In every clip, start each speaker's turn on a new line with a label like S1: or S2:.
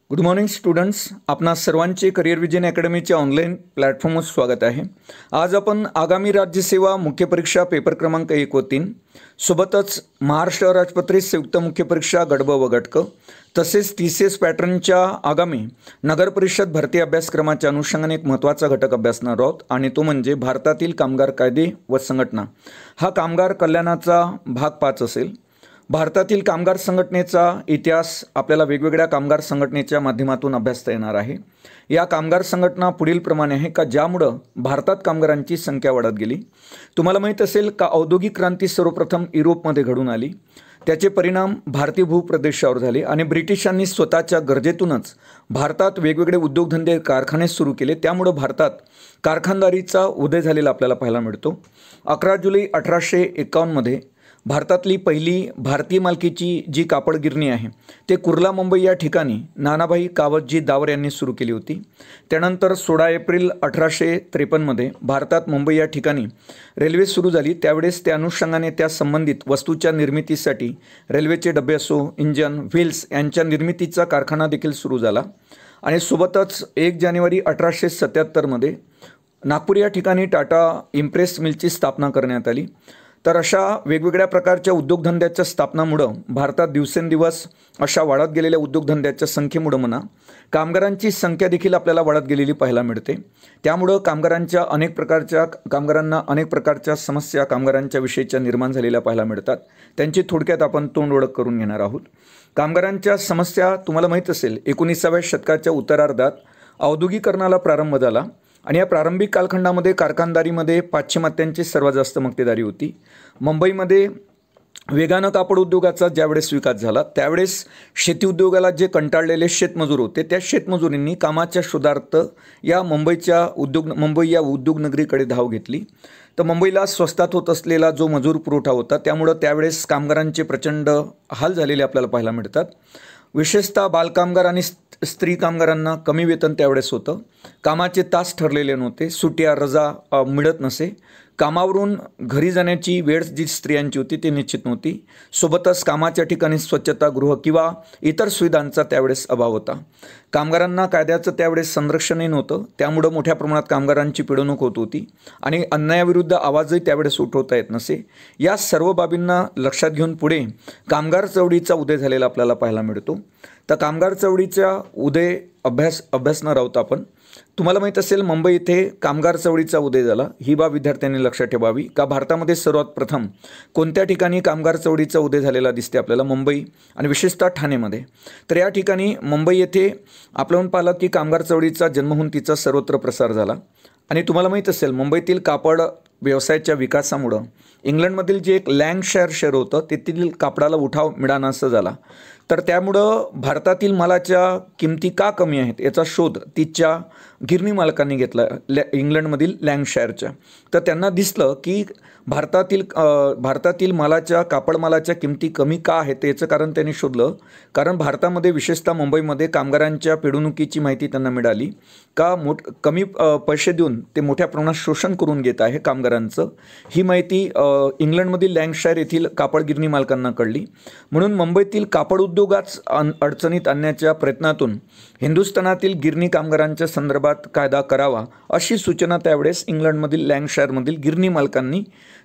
S1: Good morning students, आपणा सर्वांचे career vision अकॅडमीच्या online प्लॅटफॉर्मवर स्वागत आहे। आज आपण आगामी राज्यसेवा मुख्य परीक्षा पेपर क्रमांक 1 व 3 सोबतच महाराष्ट्र राजपत्रित संयुक्त मुख्य परीक्षा गट ब व गट क तसेच TCS पॅटर्नच्या आगामी नगर परिषद भरती अभ्यासक्रमाच्या अनुषंगाने एक महत्त्वाचा घटक अभ्यासणार आहोत आणि तो म्हणजे भारतातील कामगार कायदे व संघटना। हा कामगार कल्याणाचा भाग 5 असेल। भारतातील कामगार संघटनेचा इतिहास आपल्याला वेगवेगळ्या कामगार संघटनेच्या माध्यमातून अभ्यासता येणार आहे। या कामगार संघटना पुढील प्रमाणे आहे का ज्यामुळे भारतात कामगारांची संख्या वाढत गेली। तुम्हाला माहित असेल का औद्योगिक क्रांती सर्वप्रथम युरोपमध्ये घडून आली, त्याचे परिणाम भारतीय भूप्रदेशावर झाले आणि ब्रिटिशांनी स्वतःच्या गरजेतूनच भारतात वेगवेगळे उद्योगधंदे कारखाने सुरू केले, त्यामुळे भारतात कारखानदारीचा उदय झालेला आपल्याला पाहायला मिळतो। 11 जुलै 1851 मध्ये भारतातली पहिली भारतीय मालकीची जी कापड गिरणी आहे ते कुर्ला मुंबई या ठिकाणी नानाभाई कावतजी दावर यांनी सुरू केली होती। त्यानंतर 16 एप्रिल 1853 मध्ये भारतात मुंबई या ठिकाणी रेल्वे सुरू झाली। त्यावेळेस त्या अनुषंगाने त्या संबंधित वस्तूच्या निर्मितीसाठी रेल्वेचे डबे असो, इंजन, व्हील्स यांच्या निर्मितीचा कारखाना देखील सुरू झाला आणि सोबतच 1 जानेवारी 1877 मध्ये नागपूर या ठिकाणी टाटा इम्प्रेस मिलची स्थापना करण्यात आली। तर अशा वेगवेगळ्या प्रकारच्या उद्योगधंद्याच्या स्थापनामुळे भारतात दिवसेंदिवस अशा वाढत गेलेल्या उद्योगधंद्याच्या संख्येमुळे म्हणा कामगारांची संख्या देखील आपल्याला वाढत गेलेली पाहायला मिळते। त्यामुळे कामगारांना अनेक प्रकारच्या समस्या कामगारांच्या विषयीच्या निर्माण झालेल्या पाहायला मिळतात। त्यांची थोडक्यात आपण तोंड ओळख करून घेणार आहोत। कामगारांच्या समस्या तुम्हाला माहित असेल 19व्या शतकाच्या उत्तरार्धात औद्योगिकरणाला प्रारंभ झाला आणि या प्रारंभिक कालखंडामध्ये कारखानदारीमध्ये पाश्चिमात्यांची सर्वात जास्त मक्तेदारी होती। मुंबईमध्ये वेगानं कापड उद्योगाचा ज्यावेळेस विकास झाला त्यावेळेस शेती उद्योगाला जे कंटाळलेले शेतमजूर होते त्या शेतमजुरींनी कामाच्या शोधार्थ या मुंबई या उद्योगनगरीकडे धाव घेतली। तर मुंबईला स्वस्तात होत असलेला जो मजूर पुरवठा होता त्यामुळे त्यावेळेस कामगारांचे प्रचंड हाल झालेले आपल्याला पाहायला मिळतात। विशेषतः बालकामगार आणि स्त्री कामगारांना कमी वेतन त्यावेळेस होतं, कामाचे तास ठरलेले नव्हते, सुट्या रजा मिळत नसे, कामावरून घरी जाण्याची वेळ जी स्त्रियांची होती ती निश्चित नव्हती, सोबतच कामाच्या ठिकाणी स्वच्छतागृह किंवा इतर सुविधांचा त्यावेळेस अभाव होता। कामगारांना कायद्याचं त्यावेळेस संरक्षणही नव्हतं, त्यामुळे मोठ्या प्रमाणात कामगारांची पिडवणूक होत होती आणि अन्यायाविरुद्ध आवाजही त्यावेळेस उठवता येत नसे। या सर्व बाबींना लक्षात घेऊन पुढे कामगार चळवळीचा उदय झालेला आपल्याला पाहायला मिळतो। तर कामगार चळवळीचा उदय अभ्यासणार आहोत आपण। तुम्हाला माहित असेल मुंबई येथे कामगार चळवळीचा उदय झाला, ही बाब विद्यार्थ्यांनी लक्षात ठेवावी का भारतामध्ये सर्वात प्रथम कोणत्या ठिकाणी कामगार चळवळीचा उदय झालेला दिसते आपल्याला, मुंबई आणि विशेषतः ठाणेमध्ये। तर या ठिकाणी मुंबई येथे आपण पाहिलं की कामगार चळवळीचा जन्म होऊन तिचा सर्वत्र प्रसार झाला आणि तुम्हाला माहित असेल मुंबईतील कापड व्यवसायाच्या विकासामुळे इंग्लंडमधील जे एक लँकशायर शहर होतं तेथील कापडाला उठाव मिळानासा झाला। तर त्यामुळं भारतातील मालाच्या किमती का कमी आहेत याचा शोध तिच्या गिरणी मालकांनी घेतला इंग्लंडमधील लँकशायरच्या। तर त्यांना दिसलं की भारतातील कापड मालाच्या किमती कमी का आहेत याचं कारण त्यांनी शोधलं, कारण भारतामध्ये विशेषतः मुंबईमध्ये कामगारांच्या पिडवणुकीची माहिती त्यांना मिळाली का कमी पैसे देऊन ते मोठ्या प्रमाणात शोषण करून घेत आहे कामगारांचं। ही माहिती इंग्लंडमधील लँकशायर येथील कापड गिरणी मालकांना कळली, म्हणून मुंबईतील कापड उद्योगाच अडचणीत आणण्याच्या प्रयत्नातून हिंदुस्थानातील गिरणी कामगारांच्या संदर्भात कायदा करावा अशी सूचना त्यावेळेस इंग्लंडमधील लँकशायरमधील गिरणी मालकांनी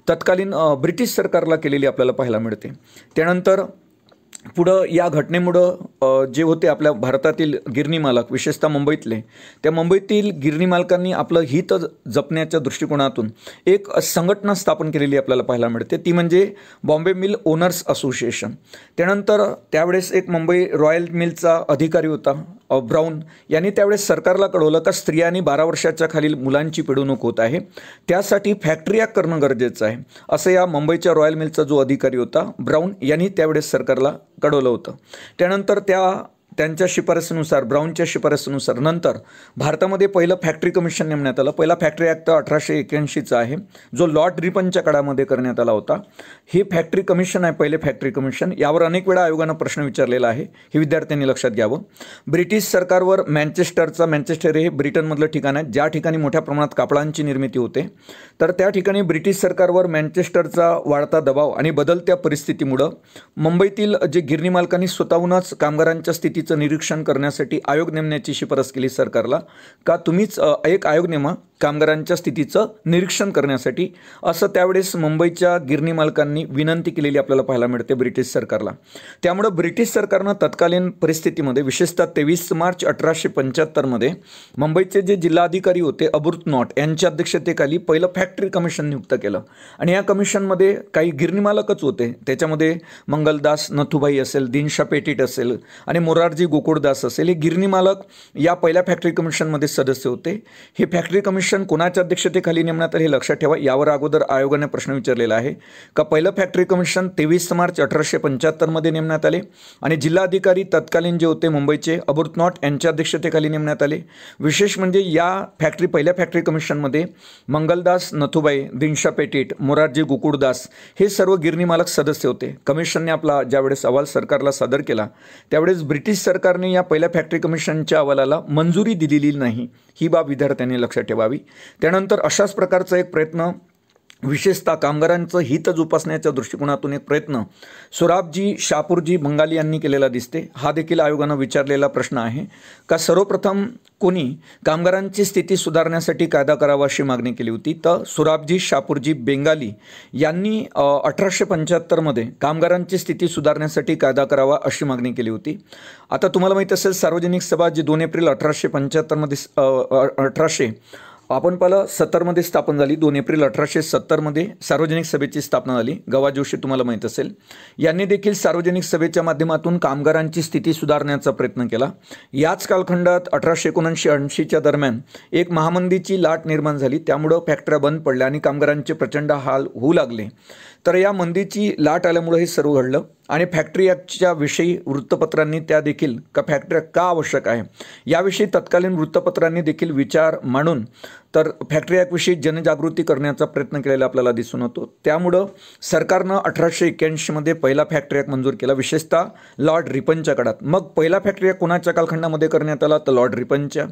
S1: तत्कालीन ब्रिटिश सरकारला केलेली आपल्याला पाहायला मिळते। त्यानंतर पुढं या घटनेमुळं जे होते आपल्या भारतातील गिरणी मालक विशेषतः मुंबईतले, त्या मुंबईतील गिरणी मालकांनी आपलं हित जपण्याच्या दृष्टिकोनातून एक संघटना स्थापन केलेली आपल्याला पाहायला मिळते, ती म्हणजे बॉम्बे मिल ओनर्स असोसिएशन। त्यानंतर त्यावेळेस एक मुंबई रॉयल मिलचा अधिकारी होता ब्राऊन यांनी त्यावेळेस सरकारला कळवलं का स्त्रियांनी 12 वर्षाच्या खालील मुलांची पिडवणूक होत आहे, त्यासाठी फॅक्टरी ॲक्ट करणं गरजेचं आहे, असं या मुंबईच्या रॉयल मिलचा जो अधिकारी होता ब्राऊन यांनी त्यावेळेस सरकारला कळवलं होतं। त्यानंतर त्यांच्या शिफारसीनुसार ब्राऊनच्या शिफारसीनुसार नंतर भारतामध्ये पहिलं फॅक्टरी कमिशन नेमण्यात आलं। पहिला फॅक्टरी ॲक्ट 1881चा आहे जो लॉर्ड रिपनच्या काळामध्ये करण्यात आला होता। हे फॅक्टरी कमिशन आहे, पहिले फॅक्टरी कमिशन, यावर अनेक वेळा आयोगानं प्रश्न विचारलेला आहे, हे विद्यार्थ्यांनी लक्षात घ्यावं। ब्रिटिश सरकारवर मँचेस्टर हे ब्रिटनमधलं ठिकाण आहे ज्या ठिकाणी मोठ्या प्रमाणात कापडांची निर्मिती होते। तर त्या ठिकाणी ब्रिटिश सरकारवर मँचेस्टरचा वाढता दबाव आणि बदलत्या परिस्थितीमुळे मुंबईतील जे गिरणी मालकांनी स्वतःहूनच कामगारांच्या स्थितीचा स्थितीचं निरीक्षण करण्यासाठी आयोग नेमण्याची शिफारस केली सरकारला, का तुम्हीच एक आयोग नेमा कामगारांच्या स्थितीचं निरीक्षण करण्यासाठी, असं त्यावेळेस मुंबईच्या गिरणी मालकांनी विनंती केलेली आपल्याला पाहायला मिळते ब्रिटिश सरकारला. त्यामुळं ब्रिटिश सरकारनं तत्कालीन परिस्थितीमध्ये विशेषतः 23 मार्च 1875 मुंबईचे जे जिल्हाधिकारी होते अबुर्तनॉट यांच्या अध्यक्षतेखाली पहिलं फॅक्टरी कमिशन नियुक्त केलं. आणि या कमिशनमध्ये काही गिरणी मालकच होते. त्याच्यामध्ये मंगलदास नथुभाई असेल, दिनशा पेटीट असेल आणि मोरारजी गोकुळदास असेल, हे गिरणी मालक या पहिल्या फॅक्टरी कमिशनमध्ये सदस्य होते. हे फॅक्टरी कमिशन कोणाच्या अध्यक्षतेखाली नेमण्यात आले हे लक्षात ठेवा. यावर अगोदर आयोगाने प्रश्न विचारलेला आहे का पहिलं फॅक्टरी कमिशन 23 मार्च 1875 नेमण्यात आले आणि जिल्हाधिकारी तत्कालीन जे होते मुंबईचे अबुर्तनॉट यांच्या अध्यक्षतेखाली नेमण्यात आले. विशेष म्हणजे या पहिल्या फॅक्टरी कमिशनमध्ये मंगलदास नथुभाई, दिनशा पेटीट, मोरारजी गोकुळदास हे सर्व गिरणी मालक सदस्य होते. कमिशनने आपला ज्यावेळेस अहवाल सरकारला सादर केला त्यावेळेस ब्रिटिश सरकारने या पहिल्या फॅक्टरी कमिशनच्या अहवालाला मंजुरी दिलेली नाही, ही बाब विद्यार्थ्यांनी लक्षात ठेवावी. त्यानंतर अशाच प्रकारचा एक प्रयत्न, विशेषतः कामगारांचं हित जोपासण्याच्या दृष्टिकोनातून एक प्रयत्न सोराबजी शाहपूरजी बंगाली यांनी केलेला दिसते. हा देखील आयोगानं विचारलेला प्रश्न आहे का सर्वप्रथम कोणी कामगारांची स्थिती सुधारण्यासाठी कायदा करावा अशी मागणी केली होती. तर सोराबजी शाहपूरजी बेंगाली यांनी 1875 कामगारांची स्थिती सुधारण्यासाठी कायदा करावा अशी मागणी केली होती. आता तुम्हाला माहीत असेल सार्वजनिक सभा जी 2 एप्रिल 1870 आपण पाहिलं 70 स्थापन झाली. 2 एप्रिल 1870 सार्वजनिक सभेची स्थापना झाली. गवा जोशी तुम्हाला माहीत असेल, यांनी देखील सार्वजनिक सभेच्या माध्यमातून कामगारांची स्थिती सुधारण्याचा प्रयत्न केला. याच कालखंडात 1879-80च्या दरम्यान एक महामंदीची लाट निर्माण झाली. त्यामुळं फॅक्टऱ्या बंद पडल्या आणि कामगारांचे प्रचंड हाल होऊ लागले. तर या मंदीची लाट आल्यामुळे हे सर्व घडलं आणि फॅक्टरी ॲक्टच्या विषयी वृत्तपत्रांनी त्या देखील का फॅक्टरी का आवश्यक आहे याविषयी तत्कालीन वृत्तपत्रांनी देखील विचार मांडून तर फॅक्टरी ॲक्टविषयी जनजागृती करण्याचा प्रयत्न केलेला आपल्याला दिसून होतो. त्यामुळं सरकारनं 1881 पहिला फॅक्टरी ॲक्ट मंजूर केला, विशेषतः लॉर्ड रिपनच्या काळात. मग पहिला फॅक्टरी ॲक्ट कोणाच्या कालखंडामध्ये करण्यात आला तर लॉर्ड रिपनच्या.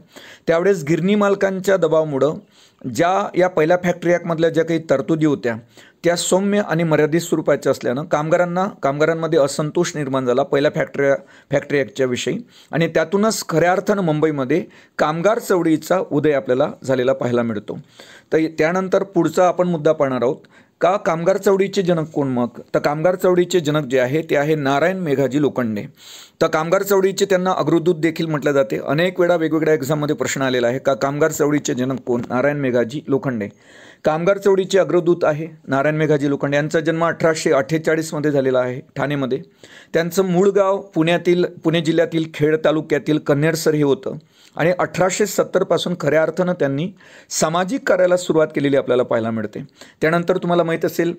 S1: त्यावेळेस गिरणी मालकांच्या दबावामुळं या पहिल्या फॅक्टरी ॲक्टमधल्या ज्या काही तरतुदी होत्या त्या सौम्य आणि मर्यादित स्वरूपाच्या असल्यानं कामगारांमध्ये असंतोष निर्माण झाला पहिल्या फॅक्टरी ॲक्टच्या विषयी आणि त्यातूनच खऱ्या अर्थानं मुंबईमध्ये कामगार चळवळीचा उदय आपल्याला झालेला पाहायला मिळतो. तर त्यानंतर पुढचा आपण मुद्दा पाहणार आहोत का कामगार चळवळीचे जनक कोण. मग तर कामगार चळवळीचे जनक जे आहे ते आहे नारायण मेघाजी लोखंडे. तर कामगार चळवळीचे त्यांना अग्रदूत देखील म्हटलं जाते. अनेक वेळा वेगवेगळ्या एक्झाममध्ये प्रश्न आलेला आहे का कामगार चळवळीचे जनक कोण. नारायण मेघाजी लोखंडे कामगार चळवळीचे अग्रदूत आहे. नारायण मेघाजी लोखंडे यांचा जन्म 1848 झालेला आहे ठाणेमध्ये. त्यांचं मूळ गाव पुणे जिल्ह्यातील खेड तालुक्यातील कन्हेरसर हे होतं आणि 1870 खऱ्या अर्थानं त्यांनी सामाजिक कार्याला सुरुवात केलेली आपल्याला पाहायला मिळते. त्यानंतर तुम्हाला माहीत असेल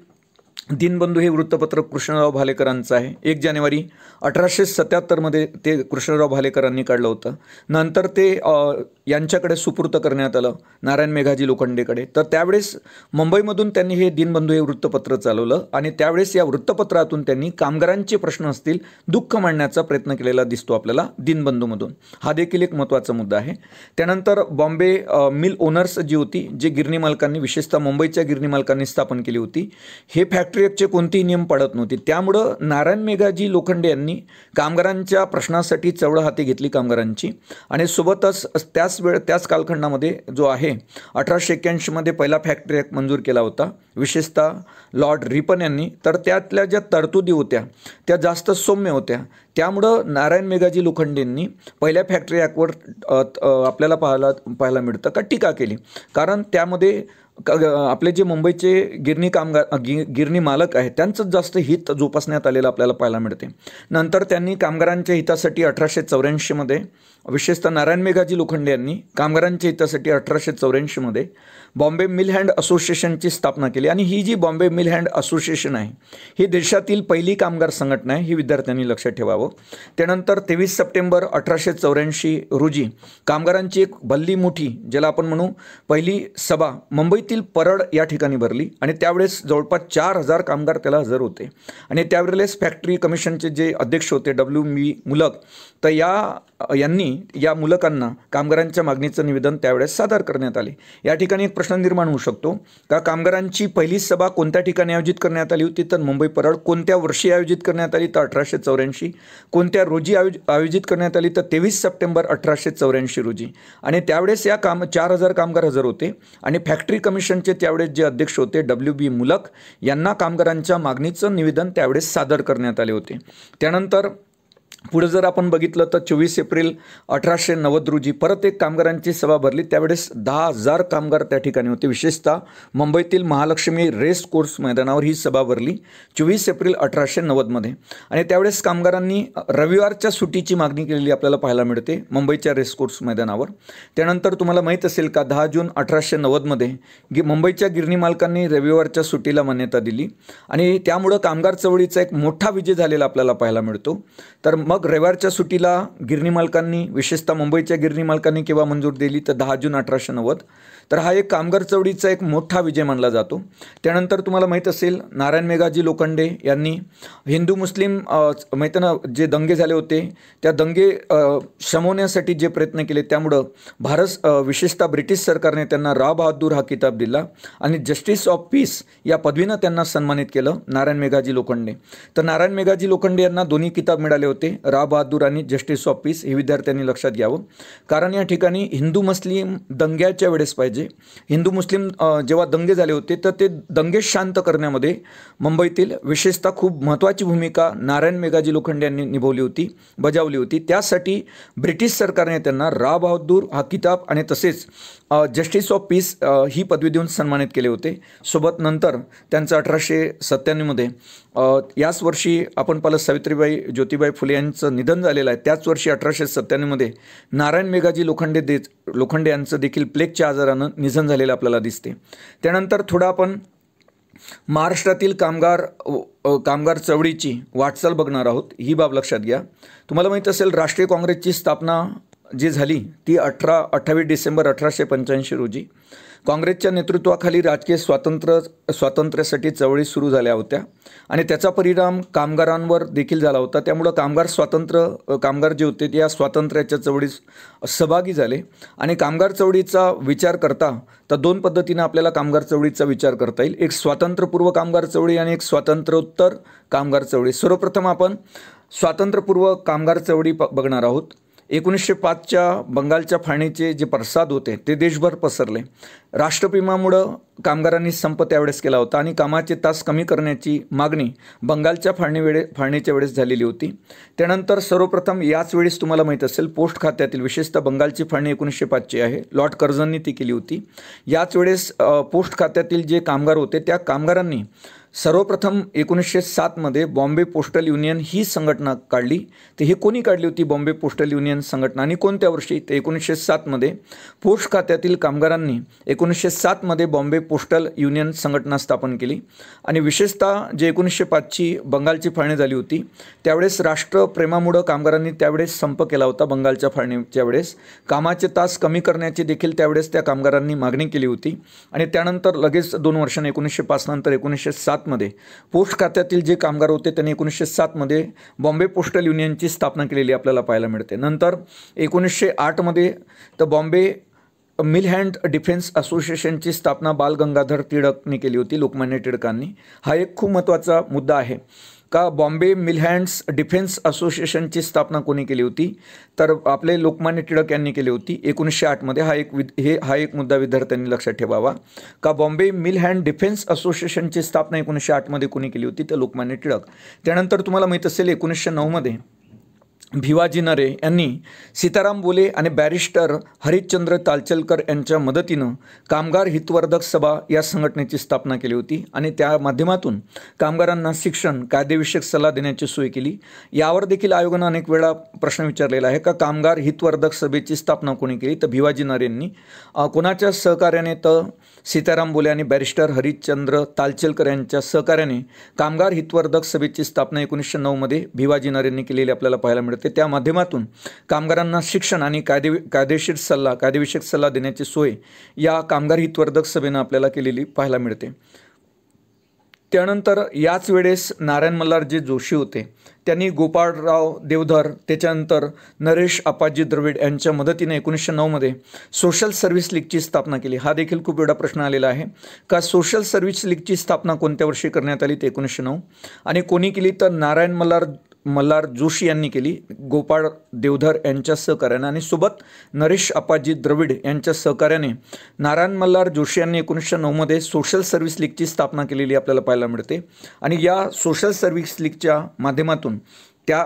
S1: दिनबंधू हे वृत्तपत्र कृष्णराव भालेकरांचं आहे. 1 जानेवारी 1877 ते कृष्णराव भालेकरांनी काढलं होतं. नंतर ते यांच्याकडे सुपूर्त करण्यात आलं नारायण मेघाजी लोखंडेकडे. तर त्यावेळेस मुंबईमधून त्यांनी हे दिनबंधू हे वृत्तपत्र चालवलं आणि त्यावेळेस या वृत्तपत्रातून त्यांनी कामगारांचे प्रश्न असतील दुःख मांडण्याचा प्रयत्न केलेला दिसतो आपल्याला दिनबंधूमधून. हा देखील एक महत्त्वाचा मुद्दा आहे. त्यानंतर बॉम्बे मिल ओनर्स जी होती, जे गिरणी मालकांनी विशेषतः मुंबईच्या गिरणी मालकांनी स्थापन केली होती, हे फॅक्टरी ॲक्टचे कोणतेही नियम पाळत नव्हते. त्यामुळं नारायण मेघाजी लोखंडे यांनी कामगारांच्या प्रश्नासाठी चळवळ हाती घेतली कामगारांची आणि सोबतच त्याच कालखंडामध्ये जो आहे 1881 पहिला फॅक्टरी ॲक्ट मंजूर केला होता, विशेषतः लॉर्ड रिपन यांनी. तर त्यातल्या ज्या तरतुदी होत्या त्या जास्त सौम्य होत्या. त्यामुळं नारायण मेघाजी लोखंडेंनी पहिल्या फॅक्टरी ॲक्टवर आपल्याला पाहायला मिळतं का टीका केली, कारण त्यामध्ये आपले जे मुंबईचे गिरणी मालक आहेत त्यांचं जास्त हित जोपासण्यात आलेलं आपल्याला पाहायला मिळते. नंतर त्यांनी कामगारांच्या हितासाठी 1884 विशेषतः नारायण मेघाजी लोखंडे यांनी कामगारांच्या हितासाठी 1884 बॉम्बे मिल हँड असोसिएशनची स्थापना केली आणि ही जी बॉम्बे मिल हँड असोसिएशन आहे ही देशातील पहिली कामगार संघटना आहे, ही विद्यार्थ्यांनी लक्षात ठेवावं. त्यानंतर 23 सप्टेंबर 1884 रोजी कामगारांची एक भल्ली मोठी, ज्याला आपण म्हणू पहिली सभा मुंबईत मुंबईतील परळ या ठिकाणी भरली आणि त्यावेळेस जवळपास 4,000 कामगार त्याला हजर होते. आणि त्यावेळेस फॅक्टरी कमिशनचे जे अध्यक्ष होते WB मुलक, तर यांनी या मुलकांना कामगारांच्या मागणीचं निवेदन त्यावेळेस सादर करण्यात आले. या ठिकाणी एक प्रश्न निर्माण होऊ शकतो का कामगारांची पहिली सभा कोणत्या ठिकाणी आयोजित करण्यात आली होती, तर मुंबई परळ. कोणत्या वर्षी आयोजित करण्यात आली, तर 1884. कोणत्या रोजी आयोजित करण्यात आली, तर 23 सप्टेंबर 1884 रोजी. आणि त्यावेळेस या 4,000 कामगार हजर होते. आणि फॅक्टरी कमिशनचे त्यावेळेस जे अध्यक्ष होते WB मुलक, यांना कामगारांच्या मागणीचं निवेदन त्यावेळेस सादर करण्यात आले होते. त्यानंतर पुढे जर आपण बघितलं तर 24 एप्रिल 1890 रोजी परत एक कामगारांची सभा भरली. त्यावेळेस 10,000 कामगार त्या ठिकाणी होते. विशेषतः मुंबईतील महालक्ष्मी रेस कोर्स मैदानावर ही सभा भरली 24 एप्रिल 1890 आणि त्यावेळेस कामगारांनी रविवारच्या सुट्टीची मागणी केलेली आपल्याला पाहायला मिळते मुंबईच्या रेस कोर्स मैदानावर. त्यानंतर तुम्हाला माहीत असेल का 10 जून 1890 मुंबईच्या गिरणी मालकांनी रविवारच्या सुट्टीला मान्यता दिली आणि त्यामुळं कामगार चळवळीचा एक मोठा विजय झालेला आपल्याला पाहायला मिळतो. तर मग रविवारच्या सुट्टीला गिरणी मालकांनी, विशेषतः मुंबईच्या गिरणी मालकांनी केव्हा मंजूर दिली, तर 10 जून 1890. तर हा एक कामगार चळवळीचा एक मोठा विजय मानला जातो. त्यानंतर तुम्हाला माहीत असेल नारायण मेघाजी लोखंडे यांनी हिंदू मुस्लिम माहिती ना जे दंगे झाले होते त्या दंगे शमवण्यासाठी जे प्रयत्न केले, त्यामुळं विशेषतः ब्रिटिश सरकारने त्यांना राव बहादूर हा किताब दिला आणि जस्टिस ऑफ पीस या पदवीनं त्यांना सन्मानित केलं नारायण मेघाजी लोखंडे. तर नारायण मेघाजी लोखंडे यांना दोन्ही किताब मिळाले होते, राव बहादूर आणि जस्टिस ऑफ पीस. हे विद्यार्थ्यांनी लक्षात घ्यावं, कारण या ठिकाणी हिंदू मुस्लिम दंग्याच्या वेळेस पाहिजे हिंदू मुस्लिम जेव्हा दंगे झाले होते तर ते दंगे शांत करण्यामध्ये मुंबईतील विशेषतः खूप महत्त्वाची भूमिका नारायण मेघाजी लोखंडे यांनी बजावली होती. त्यासाठी ब्रिटिश सरकारने त्यांना राव बहादूर हा किताब आणि तसेच जस्टिस ऑफ पीस ही पदवी देऊन सन्मानित केले होते. सोबत नंतर त्यांचं 1897 याच वर्षी आपण पाहिलं सावित्रीबाई ज्योतिबाई फुले यांचं निधन झालेलं आहे. त्याच वर्षी 1897 नारायण मेघाजी लोखंडे यांचं देखील प्लेगच्या आजारानं निधन झालेलं आपल्याला दिसते. त्यानंतर थोडं आपण महाराष्ट्रातील कामगार चळवळीची वाटचाल बघणार आहोत. ही बाब लक्षात घ्या. तुम्हाला माहीत असेल राष्ट्रीय काँग्रेसची स्थापना जी झाली ती 28 डिसेंबर 1885 रोजी. काँग्रेसच्या नेतृत्वाखाली राजकीय स्वातंत्र्यासाठी चळवळी सुरू झाल्या होत्या आणि त्याचा परिणाम कामगारांवर देखील झाला होता. त्यामुळं कामगार जे होते ते या स्वातंत्र्याच्या चळवळीत सहभागी झाले. आणि कामगार चळवळीचा विचार करता तर दोन पद्धतीनं आपल्याला कामगार चळवळीचा विचार करता येईल, एक स्वातंत्र्यपूर्व कामगार चळवळी आणि एक स्वातंत्र्योत्तर कामगार चळवळी. सर्वप्रथम आपण स्वातंत्र्यपूर्व कामगार चळवळी बघणार आहोत. 1905च्या बंगालच्या फाळणीचे जे पडसाद होते ते देशभर पसरले. राष्ट्रप्रेमामुळं कामगारांनी संप त्यावेळेस केला होता आणि कामाचे तास कमी करण्याची मागणी बंगालच्या फाळणीच्या वेळेस झालेली होती. त्यानंतर सर्वप्रथम याच वेळेस तुम्हाला माहीत असेल पोस्ट खात्यातील, विशेषतः बंगालची फाळणी 1905ची आहे, लॉर्ड कर्झननी ती केली होती. याच वेळेस पोस्ट खात्यातील जे कामगार होते त्या कामगारांनी सर्वप्रथम 1907 बॉम्बे पोस्टल युनियन ही संघटना काढली. तर ही कोणी काढली होती बॉम्बे पोस्टल युनियन संघटना आणि कोणत्या वर्षी, तर 1907 पोस्ट खात्यातील कामगारांनी 1907 बॉम्बे पोस्टल युनियन संघटना स्थापन केली. आणि विशेषतः जे 1905ची बंगालची फाळणी झाली होती त्यावेळेस राष्ट्रप्रेमामुळं कामगारांनी त्यावेळेस संप केला होता. बंगालच्या फाळणीच्या वेळेस कामाचे तास कमी करण्याची देखील त्यावेळेस त्या कामगारांनी मागणी केली होती. आणि त्यानंतर लगेच 2 वर्षांनी 1905 नंतर 1907 पोस्ट खात्यातील जे कामगार होते त्यांनी 1907 बॉम्बे पोस्टल युनियनची स्थापना केलेली आपल्याला पाहायला मिळते. नंतर 1908 तर बॉम्बे मिल हँड डिफेन्स असोसिएशनची स्थापना बाल गंगाधर टिळकनी केली होती, लोकमान्य टिळकांनी. हा एक खूप महत्त्वाचा मुद्दा आहे का बॉम्बे मिल हँड्स डिफेन्स असोसिएशनची स्थापना कोणी केली होती, तर आपले लोकमान्य टिळक यांनी केली होती 1908 हा एक मुद्दा विद्यार्थ्यांनी लक्षात ठेवावा का बॉम्बे मिल हँड डिफेन्स असोसिएशनची स्थापना 1908 कोणी केली होती, तर लोकमान्य टिळक. त्यानंतर तुम्हाला माहीत असेल 1909 भिवाजी नरे यांनी सीताराम बोले आणि बॅरिस्टर हरिश्चंद्र तालचलकर यांच्या मदतीनं कामगार हितवर्धक सभा या संघटनेची स्थापना केली होती आणि त्या माध्यमातून कामगारांना शिक्षण, कायदेविषयक सल्ला देण्याची सोय केली. यावर देखील आयोगानं अनेक वेळा प्रश्न विचारलेला आहे का कामगार हितवर्धक सभेची स्थापना कोणी केली, तर भिवाजी नरे यांनी. कोणाच्या सहकार्याने, तर सीताराम बोले आणि बॅरिस्टर हरिश्चंद्र तालचलकर यांच्या सहकार्याने कामगार हितवर्धक सभेची स्थापना 1909 भिवाजी नरे यांनी केलेली आपल्याला पाहायला मिळते. मिळते, त्या माध्यमातून कामगारांना शिक्षण आणि कायदेविषयक सल्ला देण्याची सोय या कामगार हितवर्धक सभेनं आपल्याला केलेली पाहायला मिळते. त्यानंतर याच वेळेस नारायण मल्हारजी जोशी होते, त्यांनी गोपाळराव देवधर, त्याच्यानंतर नरेश आप्पाजी द्रविड यांच्या मदतीने 1909 सोशल सर्व्हिस लीगची स्थापना केली. हा देखील खूप वेळा प्रश्न आलेला आहे का सोशल सर्व्हिस लीगची स्थापना कोणत्या वर्षी करण्यात आली, ते 1909. आणि कोणी केली तर नारायण मल्हार जोशी यांनी केली, गोपाळ देवधर यांच्या सहकार्याने आणि सोबत नरेश आप्पाजी द्रविड यांच्या सहकार्याने नारायण मल्हार जोशी यांनी 1909 सोशल सर्व्हिस लीगची स्थापना केलेली आपल्याला पाहायला मिळते. आणि या सोशल सर्व्हिस लीगच्या माध्यमातून त्या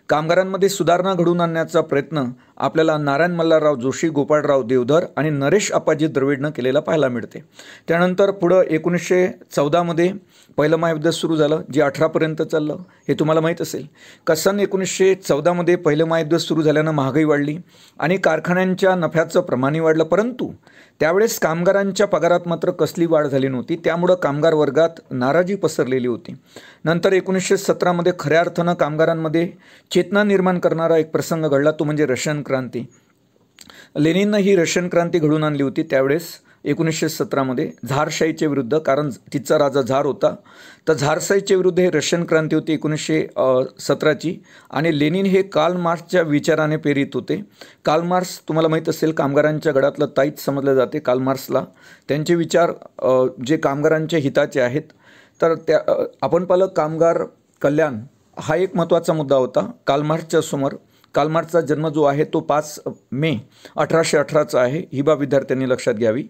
S1: कामगारांमध्ये सुधारणा घडवून आणण्याचा प्रयत्न आपल्याला नारायण मल्हारराव जोशी, गोपाळराव देवधर आणि नरेश आप्पाजी द्रविडनं केलेला पाहायला मिळते. त्यानंतर पुढं 1914 पहिलं महायुद्ध सुरू झालं, जे 18पर्यंत चाललं. हे तुम्हाला माहीत असेल का सन 1914 पहिलं महायुद्ध सुरू झाल्यानं महागाई वाढली आणि कारखान्यांच्या नफ्याचं प्रमाणही वाढलं, परंतु त्यावेळेस कामगारांच्या पगारात मात्र कसली वाढ झाली नव्हती. त्यामुळं कामगार वर्गात नाराजी पसरलेली होती. नंतर 1917 खऱ्या अर्थानं कामगारांमध्ये चेतना निर्माण करणारा एक प्रसंग घडला, तो म्हणजे रशियन क्रांती. लेनिननं ही रशियन क्रांती घडवून आणली होती त्यावेळेस 1917 झारशाहीच्या विरुद्ध, कारण तिचा राजा झार होता. तर झारशाहीच्या विरुद्ध हे रशियन क्रांती होती 1917ची. आणि लेनिन हे कार्ल मार्क्सच्या विचाराने प्रेरित होते. कार्ल मार्क्स तुम्हाला माहीत असेल कामगारांच्या गडातलं ताईच समजलं जाते कार्ल मार्क्सला. त्यांचे विचार जे कामगारांच्या हिताचे आहेत. तर आपण पाहिलं कामगार कल्याण हा एक महत्त्वाचा मुद्दा होता कार्ल मार्क्सच्या समोर. कार्ल मार्क्सचा जन्म जो आहे तो 5 मे 1818चा आहे, ही बाब विद्यार्थ्यांनी लक्षात घ्यावी.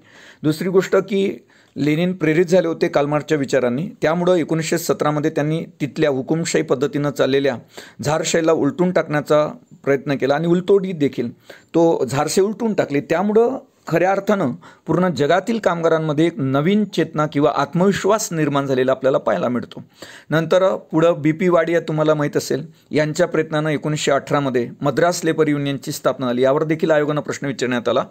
S1: दुसरी गोष्ट की लेनिन प्रेरित झाले होते कार्ल मार्क्सच्या विचारांनी, त्यामुळं 1917 त्यांनी तिथल्या हुकुमशाही पद्धतीनं चाललेल्या झारशाहीला उलटून टाकण्याचा प्रयत्न केला आणि उलटोडी देखील तो झारशाही उलटून टाकली. त्यामुळं खऱ्या अर्थानं पूर्ण जगातील कामगारांमध्ये एक नवीन चेतना किंवा आत्मविश्वास निर्माण झालेला आपल्याला पाहायला मिळतो. नंतर पुढं BP वाडिया तुम्हाला माहीत असेल, यांच्या प्रयत्नानं 1918 मद्रास लेबर युनियनची स्थापना झाली. यावर देखील आयोगानं प्रश्न विचारण्यात आला.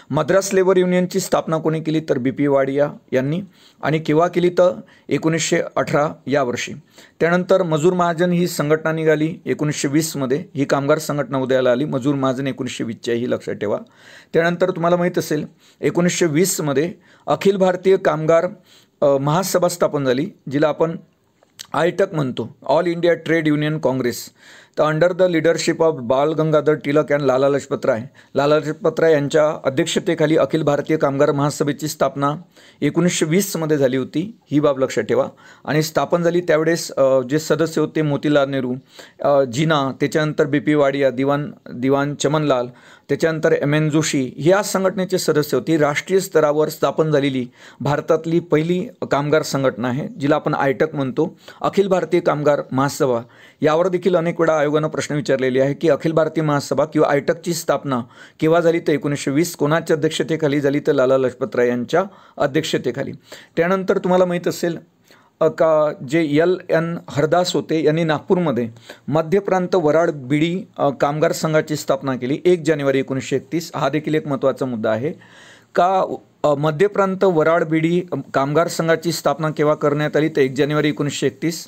S1: मद्रास लेबर युनियनची स्थापना कोणी केली तर BP वाडिया यांनी. आणि केव्हा केली तर 1918 या वर्षी. त्यानंतर मजूर महाजन ही संघटना निघाली 1920. ही कामगार संघटना उदयाला आली. मजूर महाजन 1920ची, ही लक्षात ठेवा. त्यानंतर तुम्हाला माहीत असेल 1920 अखिल भारतीय कामगार महासभा स्थापन झाली, जिला आपण आयटक म्हणतो, all India trade union Congress. तर अंडर द लिडरशिप ऑफ बाल गंगाधर टिळक अँड लाला लजपत राय यांच्या अध्यक्षतेखाली अखिल भारतीय कामगार महासभेची स्थापना 1920 झाली होती, ही बाब लक्षात ठेवा. आणि स्थापन झाली त्यावेळेस जे सदस्य होते मोतीलाल नेहरू, जिना, त्याच्यानंतर BP वाडिया, दिवान चमनलाल, त्याच्यानंतर MN जोशी या संघटनेचे सदस्य होती. राष्ट्रीय स्तरावर स्थापन झालेली भारतातली पहिली कामगार संघटना आहे, जिला आपण आयटक म्हणतो, अखिल भारतीय कामगार महासभा. यावर देखील अनेक वेळा आयोगानं प्रश्न विचारलेले आहे की अखिल भारतीय महासभा किंवा आयटकची स्थापना केव्हा झाली तर 1920. कोणाच्या अध्यक्षतेखाली झाली तर लाला लजपत राय यांच्या अध्यक्षतेखाली. त्यानंतर तुम्हाला माहीत असेल का जे LN हरदास होते, यांनी नागपूरमध्ये मध्य प्रांत वराड बीडी कामगार संघाची स्थापना केली 1 जानेवारी 1931. हा देखील एक महत्त्वाचा मुद्दा आहे का मध्य प्रांत वराड बीडी कामगार संघाची स्थापना केव्हा करण्यात आली तर 1 जानेवारी 1931.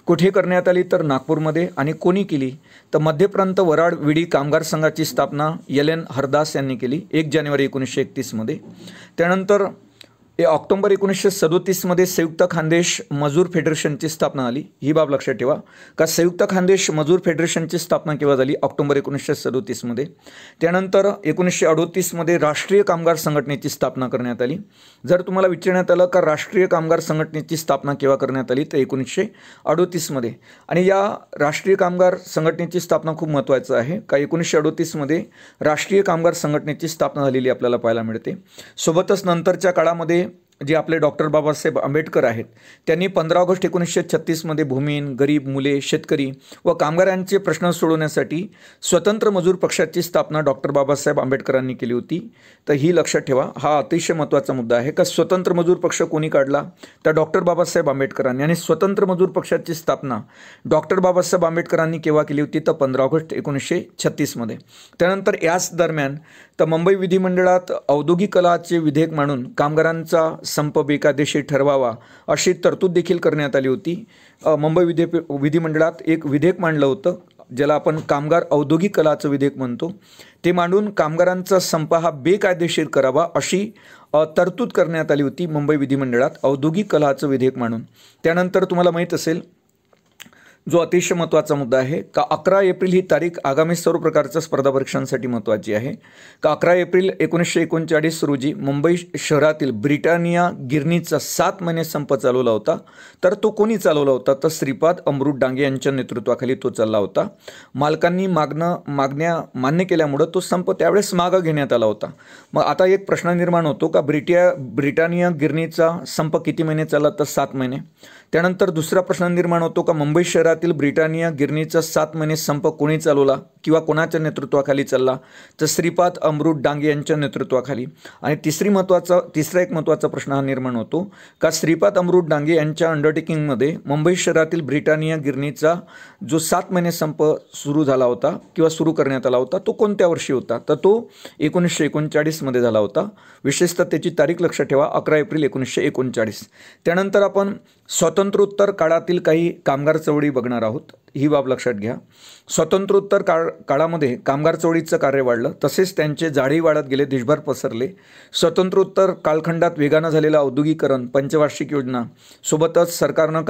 S1: कुठे करण्यात आली तर नागपूरमध्ये. आणि कोणी केली तर मध्य प्रांत वराड विडी कामगार संघाची स्थापना LN हरदास यांनी केली 1 जानेवारी 1931. त्यानंतर ऑक्टोबर 1937 संयुक्त खानदेश मजूर फेडरेशनची स्थापना झाली, ही बाब लक्षात ठेवा का संयुक्त खानदेश मजूर फेडरेशनची स्थापना केव्हा झाली ऑक्टोबर 1937. त्यानंतर 1938 राष्ट्रीय कामगार संघटनेची स्थापना करण्यात आली. जर तुम्हाला विचारण्यात आलं का राष्ट्रीय कामगार संघटनेची स्थापना केव्हा करण्यात आली तर 1938. आणि या राष्ट्रीय कामगार संघटनेची स्थापना खूप महत्त्वाचं आहे का 1938 राष्ट्रीय कामगार संघटनेची स्थापना झालेली आपल्याला पाहायला मिळते. सोबतच नंतरच्या काळामध्ये जे आपले डॉक्टर बाबासाहेब आंबेडकर आहेत, त्यांनी 15 ऑगस्ट 1936 भूमिहीन, गरीब, मुले, शेतकरी व कामगारांचे प्रश्न सोडवण्यासाठी स्वतंत्र मजूर पक्षाची स्थापना डॉक्टर बाबासाहेब आंबेडकरांनी केली होती. तर ही लक्षात ठेवा, हा अतिशय महत्त्वाचा मुद्दा आहे का स्वतंत्र मजूर पक्ष कोणी काढला तर डॉक्टर बाबासाहेब आंबेडकरांनी. आणि स्वतंत्र मजूर पक्षाची स्थापना डॉक्टर बाबासाहेब आंबेडकरांनी केव्हा केली होती तर 15 ऑगस्ट 1936. त्यानंतर याच दरम्यान तर मुंबई विधिमंडळात औद्योगिकलाचे विधेयक मांडून कामगारांचा संप बेकायदेशीर ठरवावा अशी तरतूद देखील करण्यात आली होती. मुंबई विधिमंडळात एक विधेयक मांडलं होतं ज्याला आपण कामगार औद्योगिक कलाचं विधेयक म्हणतो, ते मांडून कामगारांचा संप हा बेकायदेशीर करावा अशी तरतूद करण्यात आली होती मुंबई विधिमंडळात औद्योगिक कलाचं विधेयक मांडून. त्यानंतर तुम्हाला माहीत असेल जो अतिशय महत्त्वाचा मुद्दा आहे का 11 एप्रिल ही तारीख आगामी सर्व प्रकारच्या स्पर्धा परीक्षांसाठी महत्त्वाची आहे. का 11 एप्रिल 1939 रोजी मुंबई शहरातील ब्रिटानिया गिरणीचा 7 महिने संप चालवला होता. तर तो कोणी चालवला होता? तर श्रीपाद अमृत डांगे यांच्या नेतृत्वाखाली तो चालला होता. मालकांनी मागण्या मान्य केल्यामुळं तो संप त्यावेळेस मागं घेण्यात आला होता. मग आता एक प्रश्न निर्माण होतो का ब्रिटानिया गिरणीचा संप किती महिने चालला? तर 7 महिने. त्यानंतर दुसरा प्रश्न निर्माण होतो का मुंबई शहरातील ब्रिटानिया गिरणीचा 7 महिने संप कोणी चालवला किंवा कोणाच्या नेतृत्वाखाली चालला? तर श्रीपाद अमृत डांगे यांच्या नेतृत्वाखाली. आणि तिसरा एक महत्त्वाचा प्रश्न हा निर्माण होतो का श्रीपाद अमृत डांगे यांच्या अंडरटेकिंगमध्ये मुंबई शहरातील ब्रिटानिया गिरणीचा जो 7 महिने संप सुरू झाला होता किंवा सुरू करण्यात आला होता तो कोणत्या वर्षी होता? तर तो 1939 मध्ये झाला होता. विशेषतः त्याची तारीख लक्षात ठेवा, 11 एप्रिल 1939. त्यानंतर आपण स्वातंत्र्योत्तर काळातील काही कामगार चळवळी बघणार आहोत. ही बाब लक्षात घ्या. स्वातंत्र्योत्तर काळामध्ये कामगार चळवळीचं कार्य वाढलं, तसेच त्यांचे जाळी वाढत गेले, देशभर पसरले. स्वातंत्र्योत्तर कालखंडात वेगानं झालेलं औद्योगिकरण, पंचवार्षिक योजना, सोबतच सरकारचे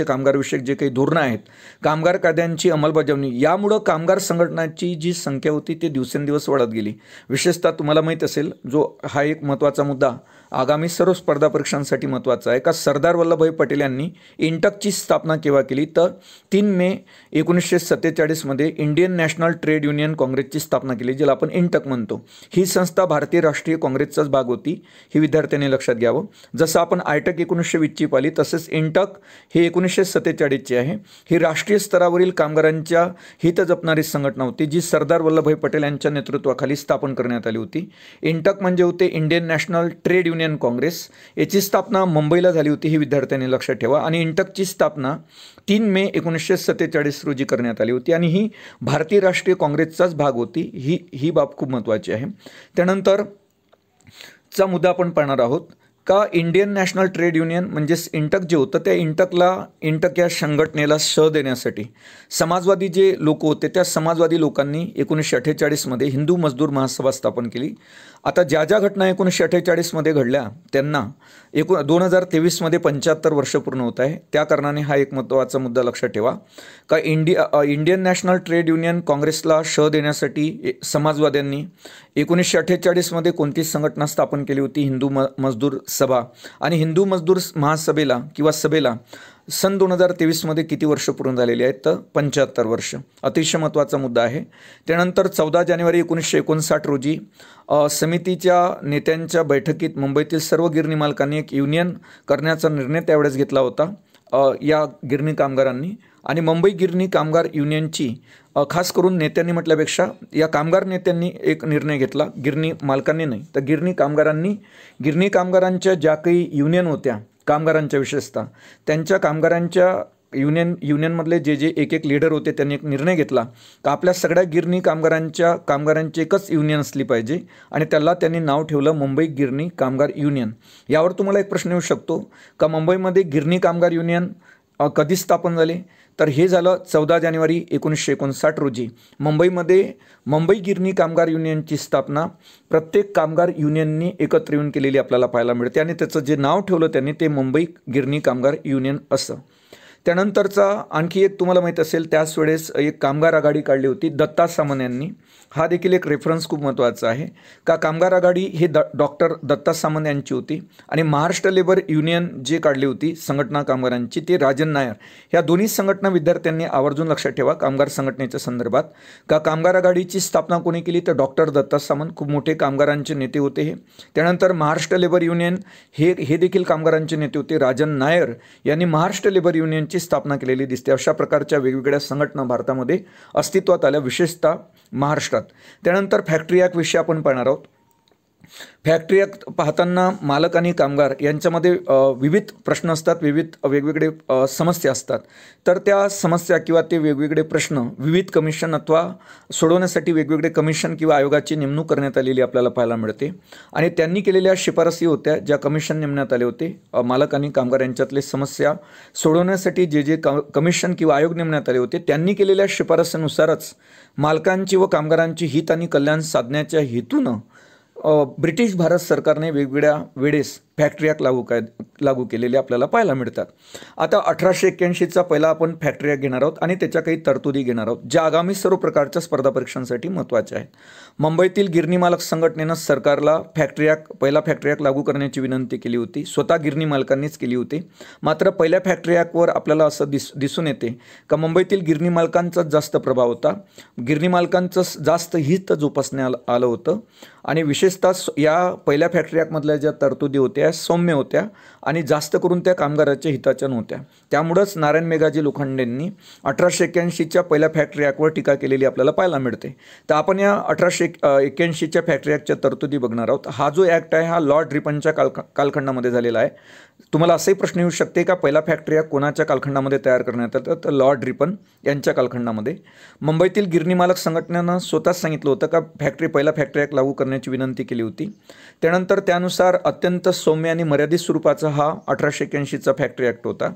S1: कामगारविषयक जे काही धोरणं आहेत, कामगार कायद्यांची अंमलबजावणी, यामुळं कामगार संघटनाची जी संख्या होती ती दिवसेंदिवस वाढत गेली. विशेषतः तुम्हाला माहीत असेल जो हा एक महत्त्वाचा मुद्दा आगामी सर्व स्पर्धा परीक्षांसाठी महत्त्वाचा आहे का सरदार वल्लभभाई पटेल यांनी इंटकची स्थापना केव्हा केली? तर 3 मे 1947 मध्ये इंडियन नॅशनल ट्रेड युनियन काँग्रेसची स्थापना केली, ज्याला आपण इंटक म्हणतो. ही संस्था भारतीय राष्ट्रीय काँग्रेसचाच भाग होती, ही विद्यार्थ्यांनी लक्षात घ्यावं. जसं आपण आयटक 1920ची पाहिली तसेच इंटक ही 1947ची आहे. ही राष्ट्रीय स्तरावरील कामगारांच्या हित जपणारी संघटना होती, जी सरदार वल्लभभाई पटेल यांच्या नेतृत्वाखाली स्थापन करण्यात आली होती. इंटक म्हणजे होते Indian national trade union Congress. याची स्थापना मुंबईला झाली होती, ही विद्यार्थ्यांनी लक्षात ठेवा. आणि इंटकची स्थापना 3 मे 1947 रोजी करण्यात आली होती आणि ही भारतीय राष्ट्रीय काँग्रेसचाच भाग होती. ही बाब खूप महत्त्वाची आहे. त्यानंतर चा मुद्दा आपण पाहणार आहोत का इंडियन नॅशनल ट्रेड युनियन म्हणजेच इंटक जे होतं त्या इंटक या संघटनेला शह देण्यासाठी समाजवादी जे लोक होते त्या समाजवादी लोकांनी 1948 मध्ये हिंदू मजदूर महासभा स्थापन केली. आता ज्या घटना 1948 मध्ये घडल्या त्यांना 2023 मध्ये 75 वर्ष पूर्ण होत आहे. त्या कारणाने हा एक महत्त्वाचा मुद्दा लक्षात ठेवा का इंडियन नॅशनल ट्रेड युनियन काँग्रेसला शह देण्यासाठी समाजवाद्यांनी 1948 मध्ये कोणती संघटना स्थापन केली होती? हिंदू मजदूर सभा. आणि हिंदू मजदूर महासभेला किंवा सभेला सन 2023 मध्ये किती वर्ष पूर्ण झालेली आहेत? तर 75 वर्ष. अतिशय महत्त्वाचा मुद्दा आहे. त्यानंतर 14 जानेवारी 1959 रोजी समितीच्या नेत्यांच्या बैठकीत मुंबईतील सर्व गिरणी मालकांनी एक युनियन करण्याचा निर्णय त्यावेळेस घेतला होता या गिरणी कामगारांनी. आणि मुंबई गिरणी कामगार युनियनची खास करून नेत्यांनी म्हटल्यापेक्षा या कामगार नेत्यांनी एक निर्णय घेतला, गिरणी मालकांनी नाही तर गिरणी कामगारांच्या ज्या काही युनियन होत्या कामगारांच्या, विशेषतः त्यांच्या कामगारांच्या युनियनमधले जे एक लीडर होते त्यांनी एक निर्णय घेतला का आपल्या सगळ्या गिरणी कामगारांची एकच युनियन असली पाहिजे आणि त्याला त्यांनी नाव ठेवलं मुंबई गिरणी कामगार युनियन. यावर तुम्हाला एक प्रश्न येऊ शकतो का मुंबईमध्ये गिरणी कामगार युनियन कधी स्थापन झाले? तर हे झालं 14 जानेवारी 1959 रोजी. मुंबईमध्ये मुंबई गिरणी कामगार युनियनची स्थापना प्रत्येक कामगार युनियननी एकत्र येऊन केलेली आपल्याला पाहायला मिळते आणि त्याचं जे नाव ठेवलं त्यांनी ते मुंबई गिरणी कामगार युनियन असं. त्यानंतरचा आणखी एक तुम्हाला माहीत असेल त्याच वेळेस एक कामगार आघाडी काढली होती दत्ता सामंत यांनी. हा देखील एक रेफरन्स खूप महत्त्वाचा आहे का कामगार आघाडी हे डॉक्टर दत्ता सामंत यांची होती आणि महाराष्ट्र लेबर युनियन जे काढली होती संघटना कामगारांची ते राजन नायर. ह्या दोन्ही संघटना विद्यार्थ्यांनी आवर्जून लक्षात ठेवा कामगार संघटनेच्या संदर्भात. का कामगार आघाडीची स्थापना कोणी केली? तर डॉक्टर दत्ता सामंत, खूप मोठे कामगारांचे नेते होते हे. त्यानंतर महाराष्ट्र लेबर युनियन हे देखील कामगारांचे नेते होते. राजन नायर यांनी महाराष्ट्र लेबर युनियनची स्थापना केलेली दिसते. अशा प्रकारच्या वेगवेगळ्या संघटना भारतामध्ये अस्तित्वात आल्या, विशेषतः महाराष्ट्रात. त्यानंतर फॅक्टरी ॲक्ट विषय आपण पाहणार आहोत. फॅक्टरी ॲक्ट पाहताना मालक आणि कामगार यांच्यामध्ये विविध प्रश्न असतात, वेगवेगळे समस्या असतात. तर त्या समस्या किंवा ते वेगवेगळे प्रश्न विविध कमिशन अथवा सोडवण्यासाठी वेगवेगळे कमिशन किंवा आयोगाची नेमणूक करण्यात आलेली आपल्याला पाहायला मिळते. आणि त्यांनी केलेल्या शिफारसी होत्या ज्या कमिशन नेमण्यात आले होते. मालक आणि कामगार यांच्यातले समस्या सोडवण्यासाठी जे कमिशन किंवा आयोग नेमण्यात आले होते त्यांनी केलेल्या शिफारसीनुसारच मालकांची व कामगारांची हित आणि कल्याण साधण्याच्या हेतूनं ब्रिटिश भारत सरकारने वेगवेगळ्या वेळेस फॅक्टरी ॲक्ट लागू केलेले आपल्याला पाहायला मिळतात. आता 1881चा पहिला आपण फॅक्टरी ॲक्ट घेणार आहोत आणि त्याच्या काही तरतुदी घेणार आहोत ज्या आगामी सर्व प्रकारच्या स्पर्धा परीक्षांसाठी महत्त्वाच्या आहेत. मुंबईतील गिरणी मालक संघटनेनं सरकारला पहिला फॅक्टरी ॲक्ट लागू करण्याची विनंती केली होती. स्वतः गिरणी मालकांनीच केली होती. मात्र पहिल्या फॅक्टरी ॲक्टवर आपल्याला असं दिसून येते का मुंबईतील गिरणी मालकांचाच जास्त प्रभाव होता. गिरणी मालकांचं जास्त हित जोपासण्यात आलं होतं आणि विशेषतः या पहिल्या फॅक्टरी ॲक्टमधल्या ज्या तरतुदी होत्या सौम्य होत्या आणि जास्त करून त्या कामगाराच्या हिताच्या नव्हत्या. त्यामुळंच नारायण मेघाजी लोखंडेंनी 1881च्या पहिल्या फॅक्टरी ॲक्टवर टीका केलेली आपल्याला पाहायला मिळते. तर आपण या 1881च्या फॅक्टरी ॲक्टच्या तरतुदी बघणार आहोत. हा जो ॲक्ट आहे हा लॉर्ड रिपनच्या कालखंडामध्ये झालेला आहे. तुम्हाला असाही प्रश्न येऊ शकते का पहिला फॅक्टरी ॲक्ट कोणाच्या कालखंडामध्ये तयार करण्यात आलं? तर लॉर्ड रिपन यांच्या कालखंडामध्ये. मुंबईतील गिरणी मालक संघटनेनं स्वतःच सांगितलं होतं का पहिला फॅक्टरी ॲक्ट लागू करण्याची विनंती केली होती. त्यानंतर त्यानुसार अत्यंत सौम्य आणि मर्यादित स्वरूपाचा हा 1881चा फॅक्टरी ॲक्ट होता.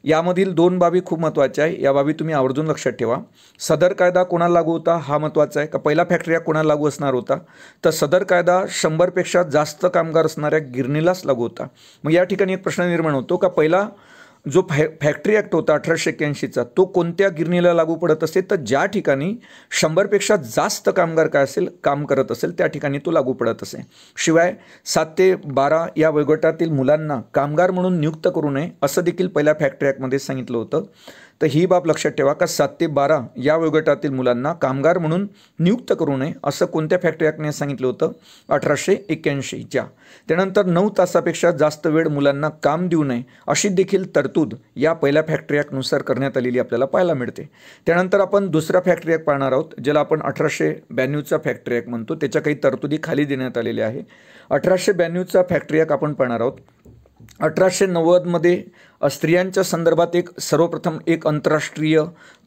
S1: यामधील 2 बाबी खूप महत्त्वाच्या आहे. या बाबी तुम्ही आवर्जून लक्षात ठेवा. सदर कायदा कोणाला लागू होता हा महत्त्वाचा आहे का पहिला फॅक्टरी ॲक्ट कोणाला लागू असणार होता? तर सदर कायदा 100पेक्षा जास्त कामगार असणाऱ्या गिरणीलाच लागू होता. मग या ठिकाणी एक प्रश्न निर्माण होतो का पहिला जो फॅक्टरी ॲक्ट होता 1881चा तो कोणत्या गिरणीला लागू पडत असेल? तर ज्या ठिकाणी 100पेक्षा जास्त कामगार काम करत असेल त्या ठिकाणी तो लागू पडत असे. शिवाय 7 ते 12 या वयोगटातील मुलांना कामगार म्हणून नियुक्त करू नये असं देखील पहिल्या फॅक्टरी ॲक्टमध्ये सांगितलं होतं. तर ही बाब लक्षात ठेवा का 7 ते 12 या वयोगटातील मुलांना कामगार म्हणून नियुक्त करू नये असं कोणत्या फॅक्टरी ॲक्टने सांगितलं होतं? 1881च्या. त्यानंतर 9 तासापेक्षा जास्त वेळ मुलांना काम देऊ नये अशी देखील तरतूद या पहिल्या फॅक्टरी ॲक्टनुसार करण्यात आलेली आपल्याला पाहायला मिळते. त्यानंतर आपण दुसरा फॅक्टरी ॲक्ट पाहणार आहोत ज्याला आपण 1892चा फॅक्टरी ॲक्ट म्हणतो. त्याच्या काही तरतुदी खाली देण्यात आलेल्या आहे. 1892चा फॅक्टरी ॲक्ट आपण पाहणार आहोत. 1890मध्ये स्त्रियांच्या संदर्भात सर्वप्रथम एक आंतरराष्ट्रीय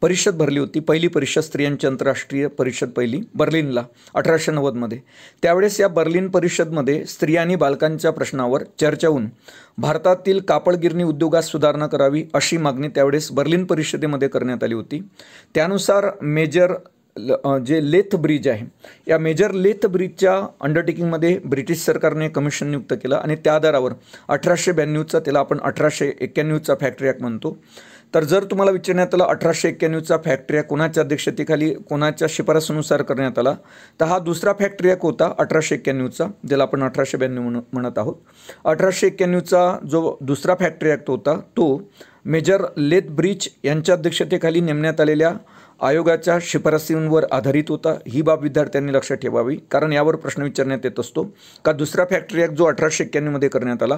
S1: परिषद भरली होती. पहिली परिषद स्त्रियांची आंतरराष्ट्रीय परिषद पहिली बर्लिनला 1890मध्ये. त्यावेळेस या बर्लिन परिषदमध्ये स्त्रिया आणि बालकांच्या प्रश्नावर चर्चा होऊन भारतातील कापड गिरणी उद्योगात सुधारणा करावी अशी मागणी त्यावेळेस बर्लिन परिषदेमध्ये करण्यात आली होती. त्यानुसार मेजर जे लेथ ब्रिज आहे या मेजर लेथ ब्रिजच्या अंडरटेकिंगमध्ये ब्रिटिश सरकारने कमिशन नियुक्त केलं आणि त्या आधारावर 1892चा त्याला आपण 1891चा फॅक्टरी ॲक्ट म्हणतो. तर जर तुम्हाला विचारण्यात आलं 1891चा फॅक्टरी ॲक्ट कोणाच्या अध्यक्षतेखाली कोणाच्या शिफारसीनुसार करण्यात आला तर हा दुसरा फॅक्टरी ॲक्ट होता 1891चा ज्याला आपण 1892 म्हणत आहोत. 1891चा जो दुसरा फॅक्टरी ॲक्ट होता तो मेजर लेथ ब्रिज यांच्या अध्यक्षतेखाली नेमण्यात आलेल्या आयोगाच्या शिफारसींवर आधारित होता. ही बाब विद्यार्थ्यांनी लक्षात ठेवावी कारण यावर प्रश्न विचारण्यात येत असतो का दुसरा फॅक्टरी ॲक्ट जो 1891मध्ये करण्यात आला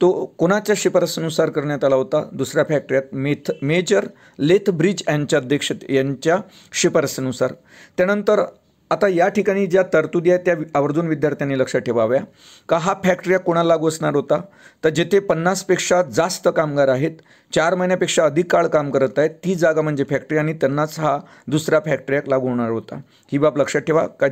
S1: तो कोणाच्या शिफारसीनुसार करण्यात आला होता? दुसरा Factory Act Major Lethbridge यांच्या शिफारसीनुसार. त्यानंतर आता या ठिकाणी ज्या तरतुदी आहेत त्या आवर्जून विद्यार्थ्यांनी लक्षात ठेवाव्या का हा फॅक्टरी ॲक्ट कोणाला लागू असणार होता? तर जेथे 50पेक्षा जास्त कामगार आहेत 4 महिन्यापेक्षा अधिक काळ काम करत आहेत ती जागा म्हणजे फॅक्टरी आणि त्यांनाच हा दुसरा फॅक्टरी ॲक्ट लागू होणार होता. ही बाब लक्षात ठेवा का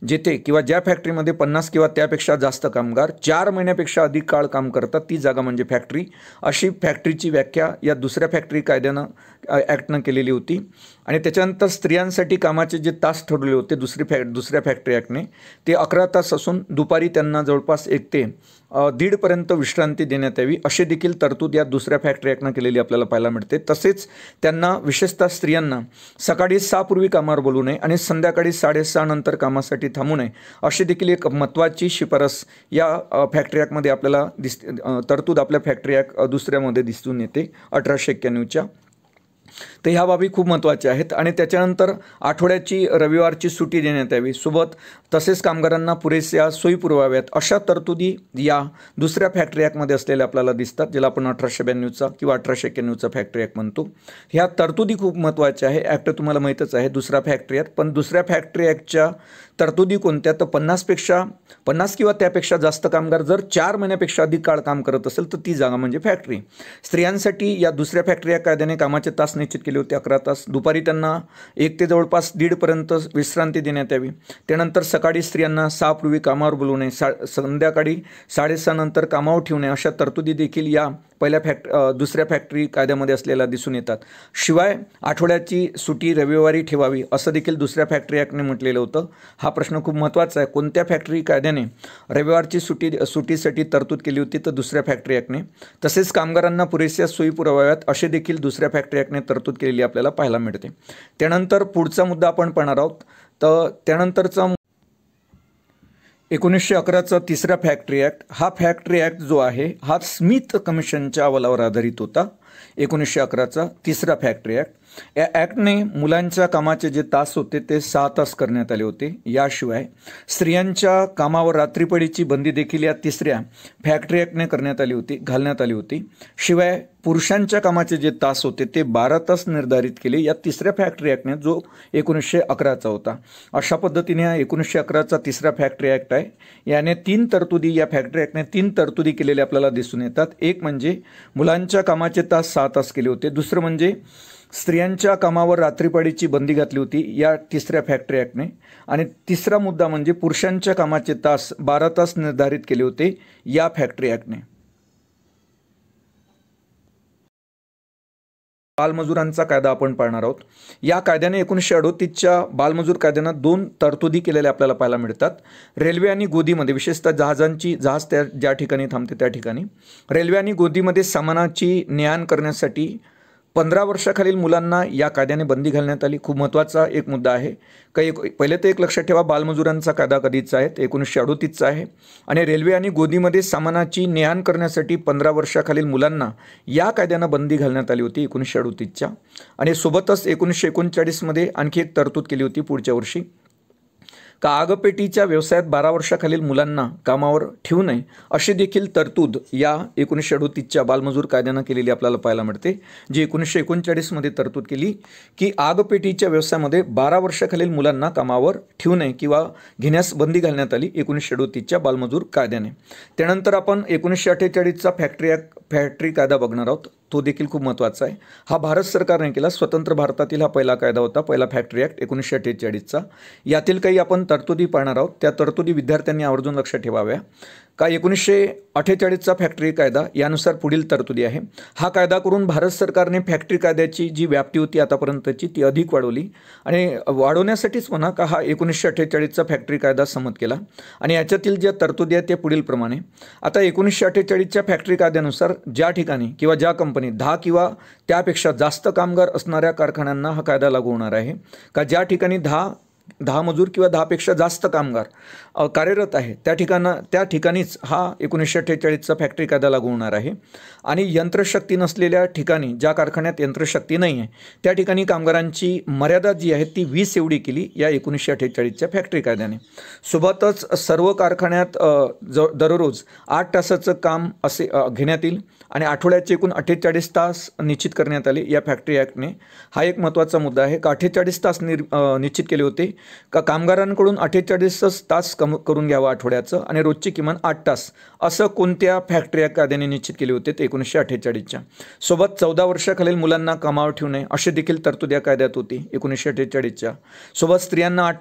S1: जेथे किंवा ज्या फॅक्टरीमध्ये 50 किंवा त्यापेक्षा जास्त कामगार 4 महिन्यापेक्षा अधिक काळ काम करतात ती जागा म्हणजे फॅक्टरी. अशी फॅक्टरीची व्याख्या या दुसऱ्या फॅक्टरी कायद्यानं ॲक्टनं केलेली होती. आणि त्याच्यानंतर स्त्रियांसाठी कामाचे जे तास ठरवले होते दुसऱ्या फॅक्टरी ॲक्टने ते 11 तास असून दुपारी त्यांना जवळपास 1 ते 1.5 पर्यंत विश्रांती देण्यात यावी अशी देखील तरतूद या दुसऱ्या फॅक्टरी ॲक्टनं केलेली आपल्याला पाहायला मिळते. तसेच त्यांना विशेषतः स्त्रियांना सकाळी 6 पूर्वी कामावर बोलू नये आणि संध्याकाळी 6:30 नंतर कामासाठी थांबू नये अशी देखील एक महत्त्वाची शिफारस या फॅक्टरी ॲक्टमध्ये आपल्याला तरतूद आपल्या फॅक्टरी ॲक्ट दुसऱ्यामध्ये दिसून येते 1891च्या. तर ह्या बाबी खूप महत्त्वाच्या आहेत. आणि त्याच्यानंतर आठवड्याची रविवारची सुट्टी देण्यात यावी, सोबत तसेच कामगारांना पुरेशा सोयी पुरवाव्यात, अशा तरतुदी या दुसऱ्या फॅक्टरी ॲक्टमध्ये असलेल्या आपल्याला दिसतात, ज्याला आपण 1892चा किंवा 1891चा फॅक्टरी ॲक्ट म्हणतो. ह्या तरतुदी खूप महत्त्वाच्या आहे. ॲक्ट तुम्हाला माहीतच आहे, दुसरा फॅक्टरी ॲक्ट. पण दुसऱ्या फॅक्टरी ॲक्टच्या तरतुदी कोणत्या, तर 50 किंवा त्यापेक्षा जास्त कामगार जर 4 महिन्यापेक्षा अधिक काळ काम करत असेल तर ती जागा म्हणजे फॅक्टरी. स्त्रियांसाठी या दुसऱ्या फॅक्टरी ॲक्ट कायद्याने कामाचे तास निश्चित केले होते, 11 तास. दुपारी त्यांना 1 ते जवळपास 1:30 पर्यंत विश्रांती देण्यात यावी. त्यानंतर सकाळी स्त्रियांना 6 पूर्वी कामावर बोलवू नये, संध्याकाळी 6:30 नंतर कामावर ठेवू नये, अशा तरतुदी देखील या दुसऱ्या फॅक्टरी कायद्यामध्ये असलेल्या दिसून येतात. शिवाय आठवड्याची सुट्टी रविवारी ठेवावी असं देखील दुसऱ्या फॅक्टरी ॲक्टने म्हटलेलं होतं. हा प्रश्न खूप महत्त्वाचा आहे. कोणत्या फॅक्टरी कायद्याने रविवारची सुट्टीसाठी तरतूद केली होती, तर दुसऱ्या फॅक्टरी ॲक्टने. तसेच कामगारांना पुरेशा सोयी पुरवाव्यात असे देखील दुसऱ्या फॅक्टरी ॲक्टने तरतूद केलेली आपल्याला पाहायला मिळते. त्यानंतर पुढचा मुद्दा आपण पाहणार आहोत. तर त्यानंतरचा 1911चा तिसरा फॅक्टरी ॲक्ट. हा फॅक्टरी ॲक्ट जो आहे हा स्मिथ कमिशनच्या अहवालावर आधारित होता. 1911चा तिसरा फॅक्टरी ॲक्ट. या ॲक्टने मुलांच्या कामाचे जे तास होते ते 6 तास करण्यात आले होते. याशिवाय स्त्रियांच्या कामावर रात्रीपडीची बंदी देखील या तिसऱ्या फॅक्टरी ॲक्टने घालण्यात आली होती. शिवाय पुरुषांच्या कामाचे जे तास होते ते 12 तास निर्धारित केले या तिसऱ्या फॅक्टरी ॲक्टने, जो 1911चा होता. अशा पद्धतीने हा 1911चा तिसरा फॅक्टरी ॲक्ट आहे. याने 3 तरतुदी, या फॅक्टरी ॲक्टने 3 तरतुदी केलेल्या आपल्याला दिसून येतात. एक म्हणजे मुलांच्या कामाचे तास 6 तास केले होते. दुसरं म्हणजे स्त्रियांच्या कामावर रात्रीपाळीची बंदी घातली होती या तिसऱ्या फॅक्टरी ॲक्टने. आणि तिसरा मुद्दा म्हणजे पुरुषांच्या कामाचे तास 12 तास निर्धारित केले होते या फॅक्टरी ॲक्टने. बालमजुरांचा कायदा आपण पाहणार आहोत. या कायद्याने 1938च्या बालमजूर कायद्यानं 2 तरतुदी केलेल्या आपल्याला पाहायला मिळतात. रेल्वे आणि गोदीमध्ये, विशेषतः जहाज ज्या ठिकाणी थांबते त्या ठिकाणी रेल्वे आणि गोदीमध्ये सामानाची ने-आण करण्यासाठी 15 वर्षाखालील मुलांना या कायद्याने बंदी घालण्यात आली. खूप महत्त्वाचा एक मुद्दा आहे. पहिले तर एक लक्षात ठेवा, बालमजुरांचा कायदा कधीचा आहे, 1938चा आहे. आणि रेल्वे आणि गोदीमध्ये सामानाची ने-आण करण्यासाठी 15 वर्षाखालील मुलांना या कायद्यानं बंदी घालण्यात आली होती 1938च्या. आणि सोबतच 1939मध्ये आणखी एक तरतूद केली होती पुढच्या वर्षी, का आगपेटीच्या व्यवसायात 12 वर्षाखालील मुलांना कामावर ठेवू नये अशी देखील तरतूद या 1938च्या बालमजूर कायद्यानं केलेली आपल्याला पाहायला मिळते. जी 1939मध्ये तरतूद केली की आगपेटीच्या व्यवसायामध्ये 12 वर्षाखालील मुलांना कामावर ठेवू नये किंवा घेण्यास बंदी घालण्यात आली 1938च्या बालमजूर कायद्याने. त्यानंतर आपण 1948चा फॅक्टरी कायदा बघणार आहोत. तो देखील खूप महत्त्वाचा आहे. हा भारत सरकारने केला, स्वतंत्र भारतातील हा पहिला कायदा होता, पहिला फॅक्टरी ॲक्ट 1948चा. यातील काही आपण तरतुदी पाहणार आहोत. त्या तरतुदी विद्यार्थ्यांनी आवर्जून लक्षात ठेवाव्या. का 1948चा फॅक्टरी कायदा यानुसार पुढील तरतुदी आहे. हा कायदा करून भारत सरकारने फॅक्टरी कायद्याची जी व्याप्ती होती आतापर्यंतची ती अधिक वाढवली. आणि वाढवण्यासाठीच म्हणा का हा 1948चा फॅक्टरी कायदा संमत केला. आणि याच्यातील ज्या तरतुदी आहेत त्या पुढील प्रमाणे. आता 1948च्या फॅक्टरी कायद्यानुसार ज्या ठिकाणी किंवा ज्या कंपनीत 10 किंवा त्यापेक्षा जास्त कामगार असणाऱ्या कारखान्यांना हा कायदा लागू होणार आहे. का ज्या ठिकाणी 10 मजूर किंवा 10 पेक्षा जास्त कामगार कार्यरत आहे त्या ठिकाणीच हा 1948चा फॅक्टरी कायदा लागू होणार आहे. आणि यंत्रशक्ती नसलेल्या ठिकाणी, ज्या कारखान्यात यंत्रशक्ती नाही आहे त्या ठिकाणी कामगारांची मर्यादा जी आहे ती 20 एवढी केली या 1948च्या फॅक्टरी कायद्याने. सोबतच सर्व कारखान्यात दररोज 8 तासाचं काम असे घेण्यात येईल आणि आठवड्याचे एकूण 48 तास निश्चित करण्यात आले या फॅक्टरी ॲक्टने. हा एक महत्त्वाचा मुद्दा आहे. का 48 तास निश्चित केले होते. का कामगारांकडून 48 तास करून घ्यावं आठवड्याचं आणि रोजची किमान 8 तास असं कोणत्या फॅक्टरी कायद्याने निश्चित केले होते ते 1948च्या. सोबत 14 वर्षाखालील मुलांना कामावर ठेवू नये अशी देखील तरतूद या कायद्यात होती 1948च्या. सोबत स्त्रियांना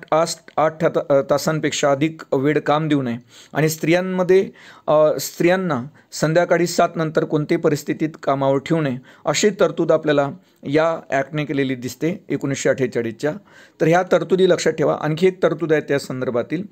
S1: 8 तासांपेक्षा अधिक वेळ काम देऊ नये आणि स्त्रियांना संध्याकाळी 7 नंतर कोणत्याही परिस्थितीत कामावर ठेवू नये अशी तरतूद आपल्याला या ॲक्टने केलेली दिसते 1948च्या. तर ह्या तरतुदी लक्षात ठेवा. आणखी एक तरतूद आहे त्या संदर्भातील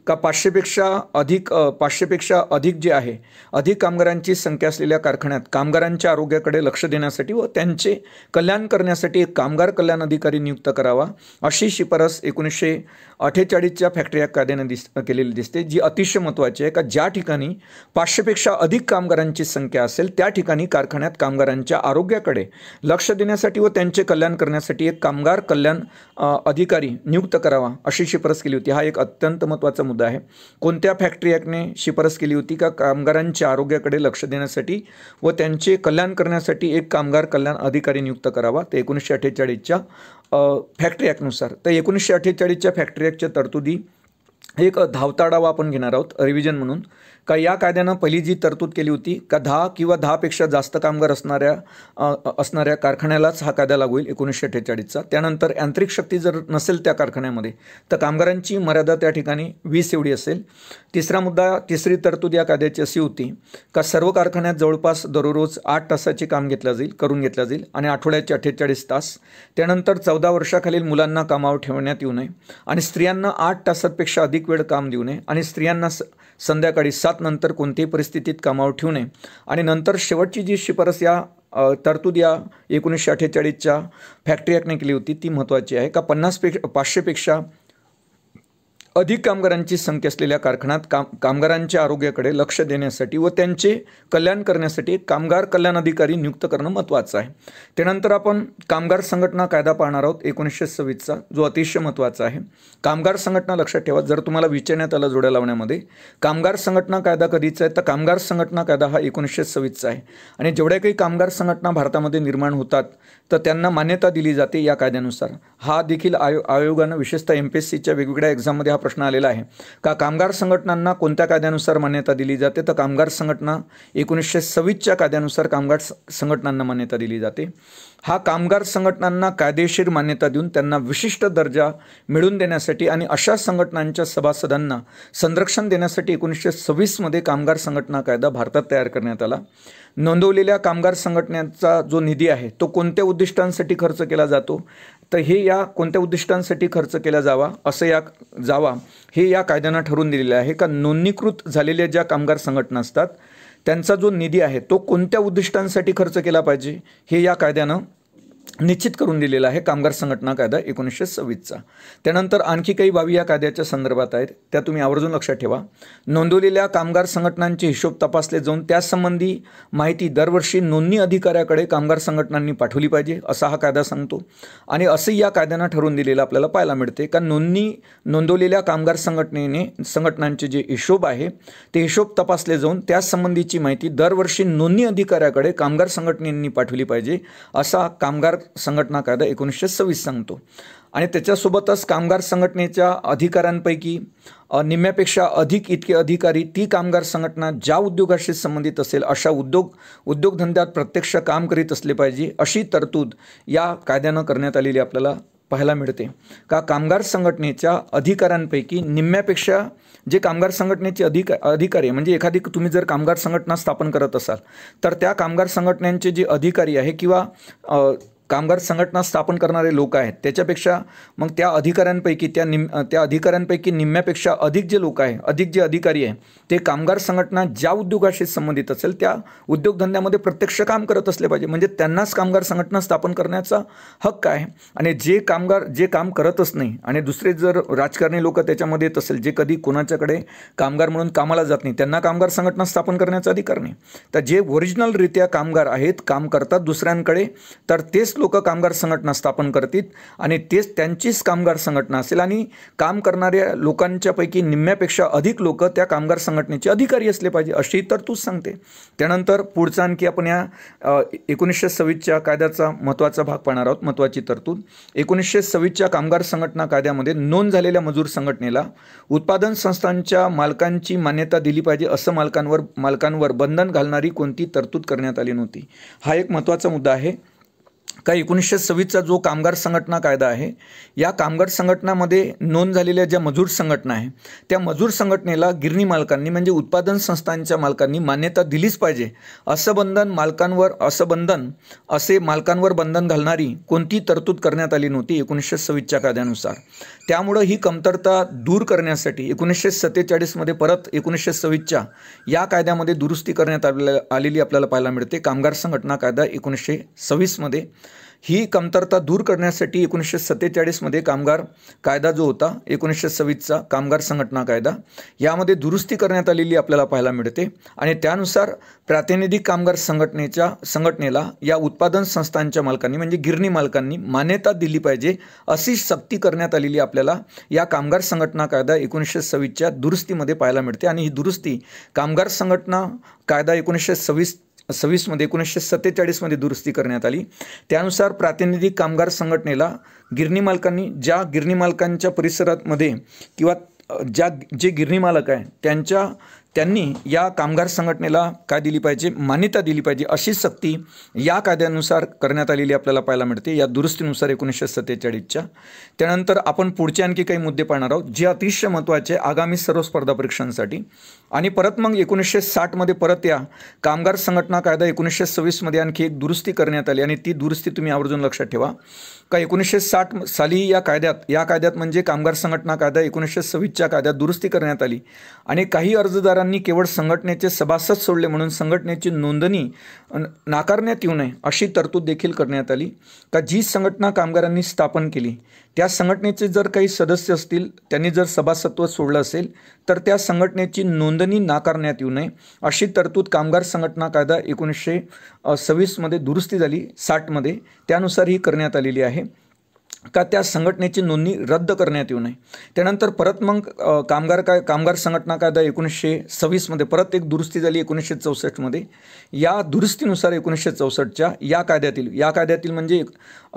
S1: का 500पेक्षा अधिक जे आहे, अधिक कामगारांची संख्या असलेल्या कारखान्यात कामगारांच्या आरोग्याकडे लक्ष देण्यासाठी व त्यांचे कल्याण करण्यासाठी एक कामगार कल्याण अधिकारी नियुक्त करावा अशी शिफारस 1948च्या फॅक्टरी ॲक्ट कायद्याने केलेली दिसते, जी अतिशय महत्त्वाची आहे. का ज्या ठिकाणी 500पेक्षा अधिक कामगारांची संख्या असेल त्या ठिकाणी कारखान्यात कामगारांच्या आरोग्याकडे लक्ष देण्यासाठी करण्यासाठी व त्यांचे कल्याण करण्यासाठी एक कामगार कल्याण अधिकारी नियुक्त करावा अशी शिफारस केली होती। हा एक अत्यंत महत्त्वाचा मुद्दा आहे। कोणत्या फॅक्टरी ॲक्टने शिफारस केली होती का कामगारांच्या आरोग्याकडे लक्ष देण्यासाठी व त्यांचे कल्याण करण्यासाठी एक कामगार कल्याण अधिकारी नियुक्त करावा? ते 1948च्या फॅक्टरी ॲक्टनुसार। तर 1948च्या फॅक्टरी ॲक्टच्या तरतुदी एक धावता डावा आपण घेणार आहोत रिव्हिजन म्हणून। का या कायद्यानं पहिली जी तरतूद केली होती का 10 किंवा 10पेक्षा जास्त कामगार असणाऱ्या कारखान्यालाच हा कायदा लागू होईल 1948चा। त्यानंतर यांत्रिक शक्ती जर नसेल त्या कारखान्यामध्ये तर कामगारांची मर्यादा त्या ठिकाणी 20 एवढी असेल। तिसरी तरतूद या कायद्याची अशी होती का सर्व कारखान्यात जवळपास दररोज 8 तासाचे काम करून घेतलं जाईल आणि आठवड्याचे 48 तास। त्यानंतर 14 वर्षाखालील मुलांना कामावर ठेवण्यात येऊ नये आणि स्त्रियांना 8 तासांपेक्षा अधिक वेळ काम देऊ नये आणि स्त्रियांना संध्याकाळी 7 नंतर कोणत्याही परिस्थितीत कामावर ठेवू नये। आणि नंतर शेवटची जी शिफारस या तरतूद या 1948च्या फॅक्टरी ॲक्टने केली होती ती महत्त्वाची आहे का 500पेक्षा अधिक कामगारांची संख्या असलेल्या कारखान्यात कामगारांच्या आरोग्याकडे लक्ष देण्यासाठी व त्यांचे कल्याण करण्यासाठी एक कामगार कल्याण अधिकारी नियुक्त करणं महत्त्वाचं आहे। त्यानंतर आपण कामगार संघटना कायदा पाहणार आहोत 1926चा, जो अतिशय महत्त्वाचा आहे। कामगार संघटना लक्षात ठेवा, जर तुम्हाला विचारण्यात आलं जोड्या लावण्यामध्ये कामगार संघटना कायदा कधीचा आहे तर कामगार संघटना कायदा हा 1926चा आहे। आणि जेवढ्या काही कामगार संघटना भारतामध्ये निर्माण होतात तर त्यांना मान्यता दिली जाते या कायद्यानुसार। हा देखील आयोगानं विशेषतः MPSCच्या वेगवेगळ्या एक्झाममध्ये हा प्रश्न आलेला आहे का कामगार संघटनांना कोणत्या कायद्यानुसार मान्यता दिली जाते तर कामगार संघटना 1926च्या कायद्यानुसार कामगार संघटनांना मान्यता दिली जाते। हा कामगार संघटनांना कायदेशीर मान्यता देऊन त्यांना विशिष्ट दर्जा मिळवून देण्यासाठी आणि अशा संघटनांच्या सभासदांना संरक्षण देण्यासाठी 1926मध्ये कामगार संघटना कायदा भारतात तयार करण्यात आला। नोंदवलेल्या कामगार संघटनेचा जो निधी आहे तो कोणत्या उद्दिष्टांसाठी खर्च केला जातो तर हे या कोणत्या उद्दिष्टांसाठी खर्च केला जावा हे या कायद्यानं ठरवून दिलेलं आहे का नोंदणीकृत झालेल्या ज्या कामगार संघटना असतात त्यांचा जो निधी आहे तो कोणत्या उद्दिष्टांसाठी खर्च केला पाहिजे हे या कायद्यानं निश्चित करून दिलेला आहे कामगार संघटना कायदा 1926चा। त्यानंतर आणखी काही बाबी या कायद्याच्या संदर्भात आहेत त्या तुम्ही आवर्जून लक्षात ठेवा। नोंदवलेल्या कामगार संघटनांचे हिशोब तपासले जाऊन त्यासंबंधी माहिती दरवर्षी नोंदणी अधिकाऱ्याकडे कामगार संघटनांनी पाठवली पाहिजे असा हा कायदा सांगतो। आणि असंही या कायद्यानं ठरवून दिलेलं आपल्याला पाहायला मिळते का नोंदवलेल्या कामगार संघटनांचे जे हिशोब आहे ते हिशोब तपासले जाऊन त्यासंबंधीची माहिती दरवर्षी नोंदणी अधिकाऱ्याकडे कामगार संघटनेनी पाठवली पाहिजे असा कामगार संघटना कायदा 1926 सांगतो। आणि त्याच्यासोबतच कामगार संघटनेच्या अधिकाऱ्यांपैकी निम्म्यापेक्षा अधिक इतके अधिकारी ती कामगार संघटना ज्या उद्योगाशी संबंधित असेल अशा उद्योगधंद्यात प्रत्यक्ष काम करीत असले पाहिजे अशी तरतूद या कायद्यानं करण्यात आलेली आपल्याला पाहायला मिळते का कामगार संघटनेच्या अधिकाऱ्यांपैकी निम्म्यापेक्षा जे कामगार संघटनेचे अधिकारी म्हणजे एखादी तुम्ही जर कामगार संघटना स्थापन करत असाल तर त्या कामगार संघटनांचे जे अधिकारी आहे किंवा कामगार संघटना स्थापन करणारे लोक आहेत त्याच्यापेक्षा मग त्या अधिकाऱ्यांपैकी निम्म्यापेक्षा अधिक जे लोक आहे अधिक जे अधिकारी आहे ते कामगार संघटना ज्या उद्योगाशी संबंधित असेल त्या उद्योगधंद्यामध्ये प्रत्यक्ष काम करत असले पाहिजे म्हणजे त्यांनाच कामगार संघटना स्थापन करण्याचा हक्क आहे। आणि जे काम करतच नाही आणि दुसरे जर राजकारणी लोक त्याच्यामध्ये येत असेल जे कधी कोणाच्याकडे कामगार म्हणून कामाला जात नाही त्यांना कामगार संघटना स्थापन करण्याचा अधिकार नाही। तर जे ओरिजिनलरित्या कामगार आहेत काम करतात दुसऱ्यांकडे तर तेच लोक कामगार संघटना स्थापन करतील आणि तेच त्यांचीच कामगार संघटना असेल आणि काम करणाऱ्या लोकांच्या पैकी निम्म्यापेक्षा अधिक लोक त्या कामगार संघटनेचे अधिकारी असले पाहिजे अशी तरतूद सांगते। त्यानंतर पुढचा आणखी आपण या 1926च्या कायद्याचा महत्त्वाचा भाग पाहणार आहोत। महत्त्वाची तरतूद 1926च्या कामगार संघटना कायद्यामध्ये नोंद झालेल्या मजूर संघटनेला उत्पादन संस्थांच्या मालकांची मान्यता दिली पाहिजे असं मालकांवर बंधन घालणारी कोणती तरतूद करण्यात आली नव्हती। हा एक महत्त्वाचा मुद्दा आहे का 1926चा जो कामगार संघटना कायदा आहे या कामगार संघटनामध्ये नोंद झालेल्या ज्या मजूर संघटना आहे त्या मजूर संघटनेला गिरणी मालकांनी म्हणजे उत्पादन संस्थांच्या मालकांनी मान्यता दिलीच पाहिजे असं मालकांवर बंधन घालणारी कोणती तरतूद करण्यात आली नव्हती 1926च्या कायद्यानुसार। त्यामुळे ही कमतरता दूर करण्यासाठी 1947मध्ये परत 1926च्या या कायद्यामध्ये दुरुस्ती करण्यात आलेली आपल्याला पाहायला मिळते कामगार संघटना कायदा 1926मध्ये। ही कमतरता दूर करण्यासाठी 1947मध्ये कामगार कायदा जो होता 1926चा कामगार संघटना कायदा यामध्ये दुरुस्ती करण्यात आलेली आपल्याला पाहायला मिळते आणि त्यानुसार प्रातिनिधिक कामगार संघटनेला या उत्पादन संस्थांच्या मालकांनी म्हणजे गिरणी मालकांनी मान्यता दिली पाहिजे अशी सक्ती करण्यात आलेली आपल्याला या कामगार संघटना कायदा 1926च्या दुरुस्तीमध्ये पाहायला मिळते आणि ही दुरुस्ती कामगार संघटना कायदा 1926मध्ये 1947मध्ये दुरुस्ती करण्यात आली। त्यानुसार प्रातिनिधिक कामगार संघटनेला गिरणी मालकांनी ज्या गिरणी मालकांच्या परिसरामध्ये किंवा जे गिरणी मालक आहे त्यांनी या कामगार संघटनेला काय दिली पाहिजे, मान्यता दिली पाहिजे अशी सक्ती या कायद्यानुसार करण्यात आलेली आपल्याला पाहायला मिळते या दुरुस्तीनुसार 1947च्या। त्यानंतर आपण पुढचे आणखी काही मुद्दे पाहणार आहोत जे अतिशय महत्त्वाचे आगामी सर्व स्पर्धा परीक्षांसाठी। आणि परत मग 1960मध्ये परत या कामगार संघटना कायदा 1926मध्ये आणखी एक दुरुस्ती करण्यात आली आणि ती दुरुस्ती तुम्ही आवर्जून लक्षात ठेवा का 1960 साली या कायद्यात म्हणजे कामगार संघटना कायदा 1926च्या कायद्यात दुरुस्ती करण्यात आली आणि काही अर्जदारांनी केवळ संघटनेचे सभासद सोडले म्हणून संघटनेची नोंदणी नाकारण्यात येऊ नये अशी तरतूद देखील करण्यात आली का जी संघटना कामगारांनी स्थापन केली त्या संघटनेचे जर काही सदस्य असतील त्यांनी जर सभासत्व सोडलं असेल तर त्या संघटनेची नोंदणी नाकारण्यात येऊ नये अशी तरतूद कामगार संघटना कायदा 1926मध्ये दुरुस्ती झाली 60मध्ये त्यानुसार ही करण्यात आलेली आहे का त्या संघटनेची नोंदणी रद्द करण्यात येऊ नये। त्यानंतर परत मग कामगार संघटना कायदा 1926मध्ये परत एक दुरुस्ती झाली 1964मध्ये। या दुरुस्तीनुसार 1964च्या या कायद्यातील म्हणजे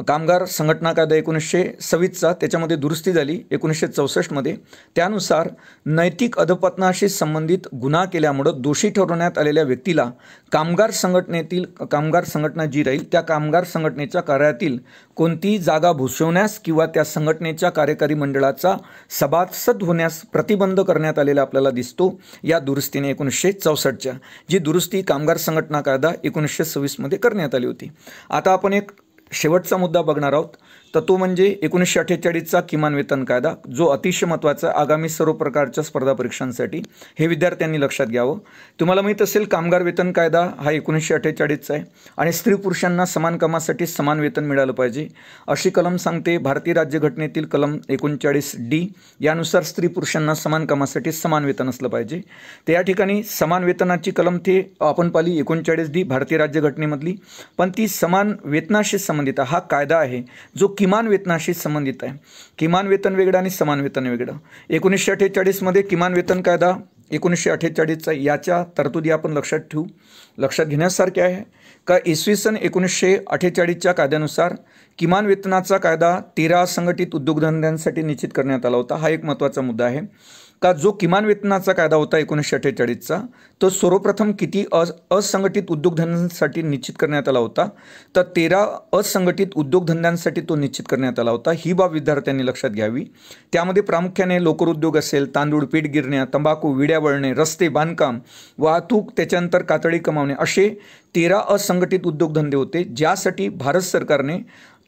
S1: कामगार संघटना कायदा 1926चा त्याच्यामध्ये दुरुस्ती झाली 1964मध्ये। त्यानुसार नैतिक अधपतनाशी संबंधित गुन्हा केल्यामुळं दोषी ठरवण्यात आलेल्या व्यक्तीला कामगार संघटना जी राहील त्या कामगार संघटनेच्या कार्यातील कोणतीही जागा भूषवण्यास किंवा त्या संघटनेच्या कार्यकारी मंडळाचा सभासद होण्यास प्रतिबंध करण्यात आलेला आपल्याला दिसतो या दुरुस्तीने 1964च्या जी दुरुस्ती कामगार संघटना कायदा 1926मध्ये करण्यात आली होती। आता आपण एक शेवटचा मुद्दा बघणार आहोत तर तो म्हणजे 1948चा किमान वेतन कायदा जो अतिशय महत्त्वाचा आगामी सर्व प्रकारच्या स्पर्धा परीक्षांसाठी हे विद्यार्थ्यांनी लक्षात घ्यावं। तुम्हाला माहीत असेल कामगार वेतन कायदा हा 1948चा आहे आणि स्त्री पुरुषांना समान कामासाठी समान वेतन मिळालं पाहिजे अशी कलम सांगते भारतीय राज्यघटनेतील कलम 39D। यानुसार स्त्री पुरुषांना समान कामासाठी समान वेतन असलं पाहिजे। तर या ठिकाणी समान वेतनाची कलम ते आपण पाहिली 39D भारतीय राज्यघटनेमधली पण ती समान वेतनाशी संबंधित हा कायदा आहे जो किमान वेतनाशी संबंधित आहे। किमान वेतन वेगळं आणि समान वेतन वेगळं। 1948मध्ये किमान वेतन कायदा 1948चा याच्या तरतुदी आपण लक्षात घेण्यासारख्या आहे का इसवी सन 1948च्या कायद्यानुसार किमान वेतनाचा कायदा 13 असंघटित उद्योगधंद्यांसाठी निश्चित करण्यात आला होता। हा एक महत्त्वाचा मुद्दा आहे का जो किमान वेतनाचा कायदा होता 1948चा तो सर्वप्रथम किती असंघटित उद्योगधंद्यांसाठी निश्चित करण्यात आला होता तर 13 असंघटित उद्योगधंद्यांसाठी तो निश्चित करण्यात आला होता। ही बाब विद्यार्थ्यांनी लक्षात घ्यावी। त्यामध्ये प्रामुख्याने लोकर उद्योग असेल, तांदूळ पीठ गिरण्या, तंबाखू, विड्या वळणे, रस्ते बांधकाम, वाहतूक, त्याच्यानंतर कातडी कमावणे असे 13 असंघटित उद्योगधंदे होते ज्यासाठी भारत सरकारने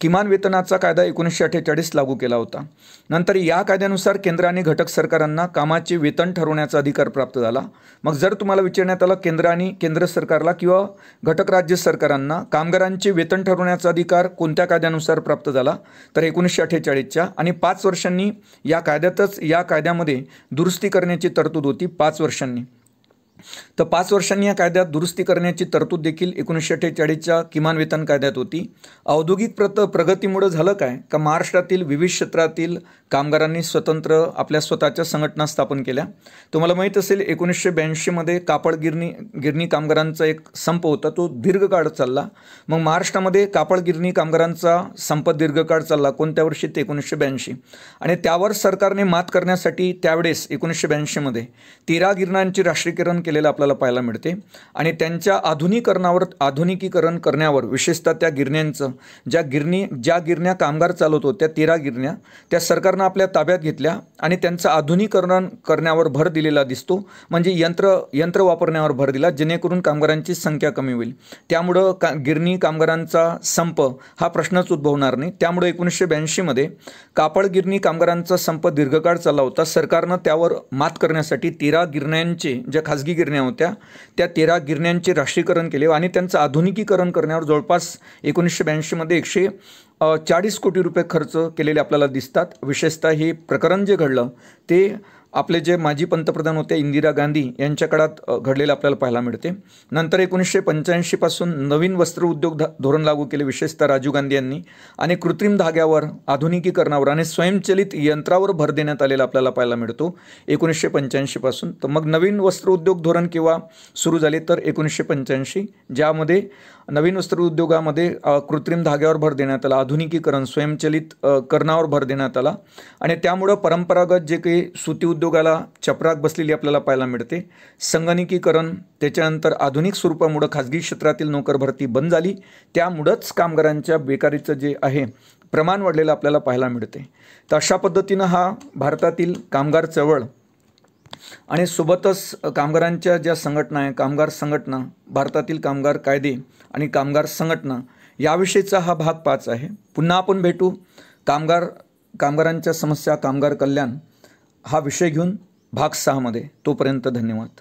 S1: किमान वेतनाचा कायदा 1948 लागू केला होता। नंतर या कायद्यानुसार केंद्र आणि घटक सरकारांना कामाचे वेतन ठरवण्याचा अधिकार प्राप्त झाला। मग जर तुम्हाला विचारण्यात आलं केंद्र सरकारला किंवा घटक राज्य सरकारांना कामगारांचे वेतन ठरवण्याचा अधिकार कोणत्या कायद्यानुसार प्राप्त झाला तर 1948च्या आणि 5 वर्षांनी या कायद्यामध्ये दुरुस्ती करण्याची तरतूद होती 5 वर्षांनी। तर 5 वर्षांनी या कायद्यात दुरुस्ती करण्याची तरतूद देखील 1948च्या किमान वेतन कायद्यात होती। औद्योगिक प्रगतीमुळे झालं काय का महाराष्ट्रातील विविध क्षेत्रातील कामगारांनी स्वतंत्र आपल्या स्वतःच्या संघटना स्थापन केल्या। तुम्हाला माहीत असेल 1982मध्ये कापड गिरणी कामगारांचा एक संप होता तो दीर्घकाळ चालला। मग महाराष्ट्रामध्ये कापड गिरणी कामगारांचा संप दीर्घकाळ चालला कोणत्या वर्षी ते 1982 आणि त्यावर सरकारने मात करण्यासाठी त्यावेळेस 1982मध्ये 13 गिरणांचे राष्ट्रीयकरण केलेलं आपल्याला पाहायला मिळते आणि त्यांच्या आधुनिकीकरण करण्यावर विशेषतः त्या गिरण्यांचं ज्या गिरण्या कामगार चालवत होत्या 13 गिरण्या त्या सरकारनं आपल्या ताब्यात घेतल्या आणि त्यांचं आधुनिकीकरण करण्यावर भर दिलेला दिसतो म्हणजे यंत्र वापरण्यावर भर दिला जेणेकरून कामगारांची संख्या कमी होईल। त्यामुळं गिरणी कामगारांचा संप हा प्रश्नच उद्भवणार नाही। त्यामुळे 1982मध्ये कापड गिरणी कामगारांचा संप दीर्घकाळ चालला होता। सरकारनं त्यावर मात करण्यासाठी 13 गिरण्यांचे ज्या खाजगी गिरण्या होत्या, त्या 13 गिरण्यांचे राष्ट्रीयकरण केले आणि त्यांचं आधुनिकीकरण करण्यावर जवळपास 1982मध्ये 140 कोटी रुपये खर्च केलेले आपल्याला दिसतात. विशेषतः हे प्रकरण जे घडलं ते आपले जे माजी पंतप्रधान होते इंदिरा गांधी यांच्या काळात घडलेलं आपल्याला पाहायला मिळते. नंतर 1985 पासून नवीन वस्त्र उद्योग धोरण लागू केले, विशेषतः राजीव गांधी यांनी, आणि कृत्रिम धाग्यावर, आधुनिकीकरणावर आणि स्वयंचलित यंत्रावर भर देण्यात आलेला आपल्याला पाहायला मिळतो 1985 पासून. तर मग नवीन वस्त्र उद्योग धोरण केव्हा सुरू झाले तर 1985, ज्यामध्ये नवीन वस्त्र उद्योगामध्ये कृत्रिम धाग्यावर भर देण्यात आला, आधुनिकीकरण, स्वयंचलित करणावर भर देण्यात आला आणि त्यामुळं परंपरागत जे काही सुती उद्योगाला चपराक बसलेली आपल्याला पाहायला मिळते. संगणकीकरण, त्याच्यानंतर आधुनिक स्वरूपामुळं खाजगी क्षेत्रातील नोकर भरती बंद झाली, त्यामुळंच कामगारांच्या बेकारीचं जे आहे प्रमाण वाढलेलं आपल्याला पाहायला मिळते. तर अशा पद्धतीनं हा भारतातील कामगार चळवळ आणि सोबतच कामगारांच्या ज्या संघटना आहे, कामगार संघटना, भारतातील कामगार कायदे आणि कामगार संघटना, याविषयीचा हा भाग 5 आहे. पुन्हा आपण भेटू कामगारांच्या समस्या, कामगार कल्याण हा विषय घेऊन भाग 6 मध्ये. तोपर्यंत धन्यवाद.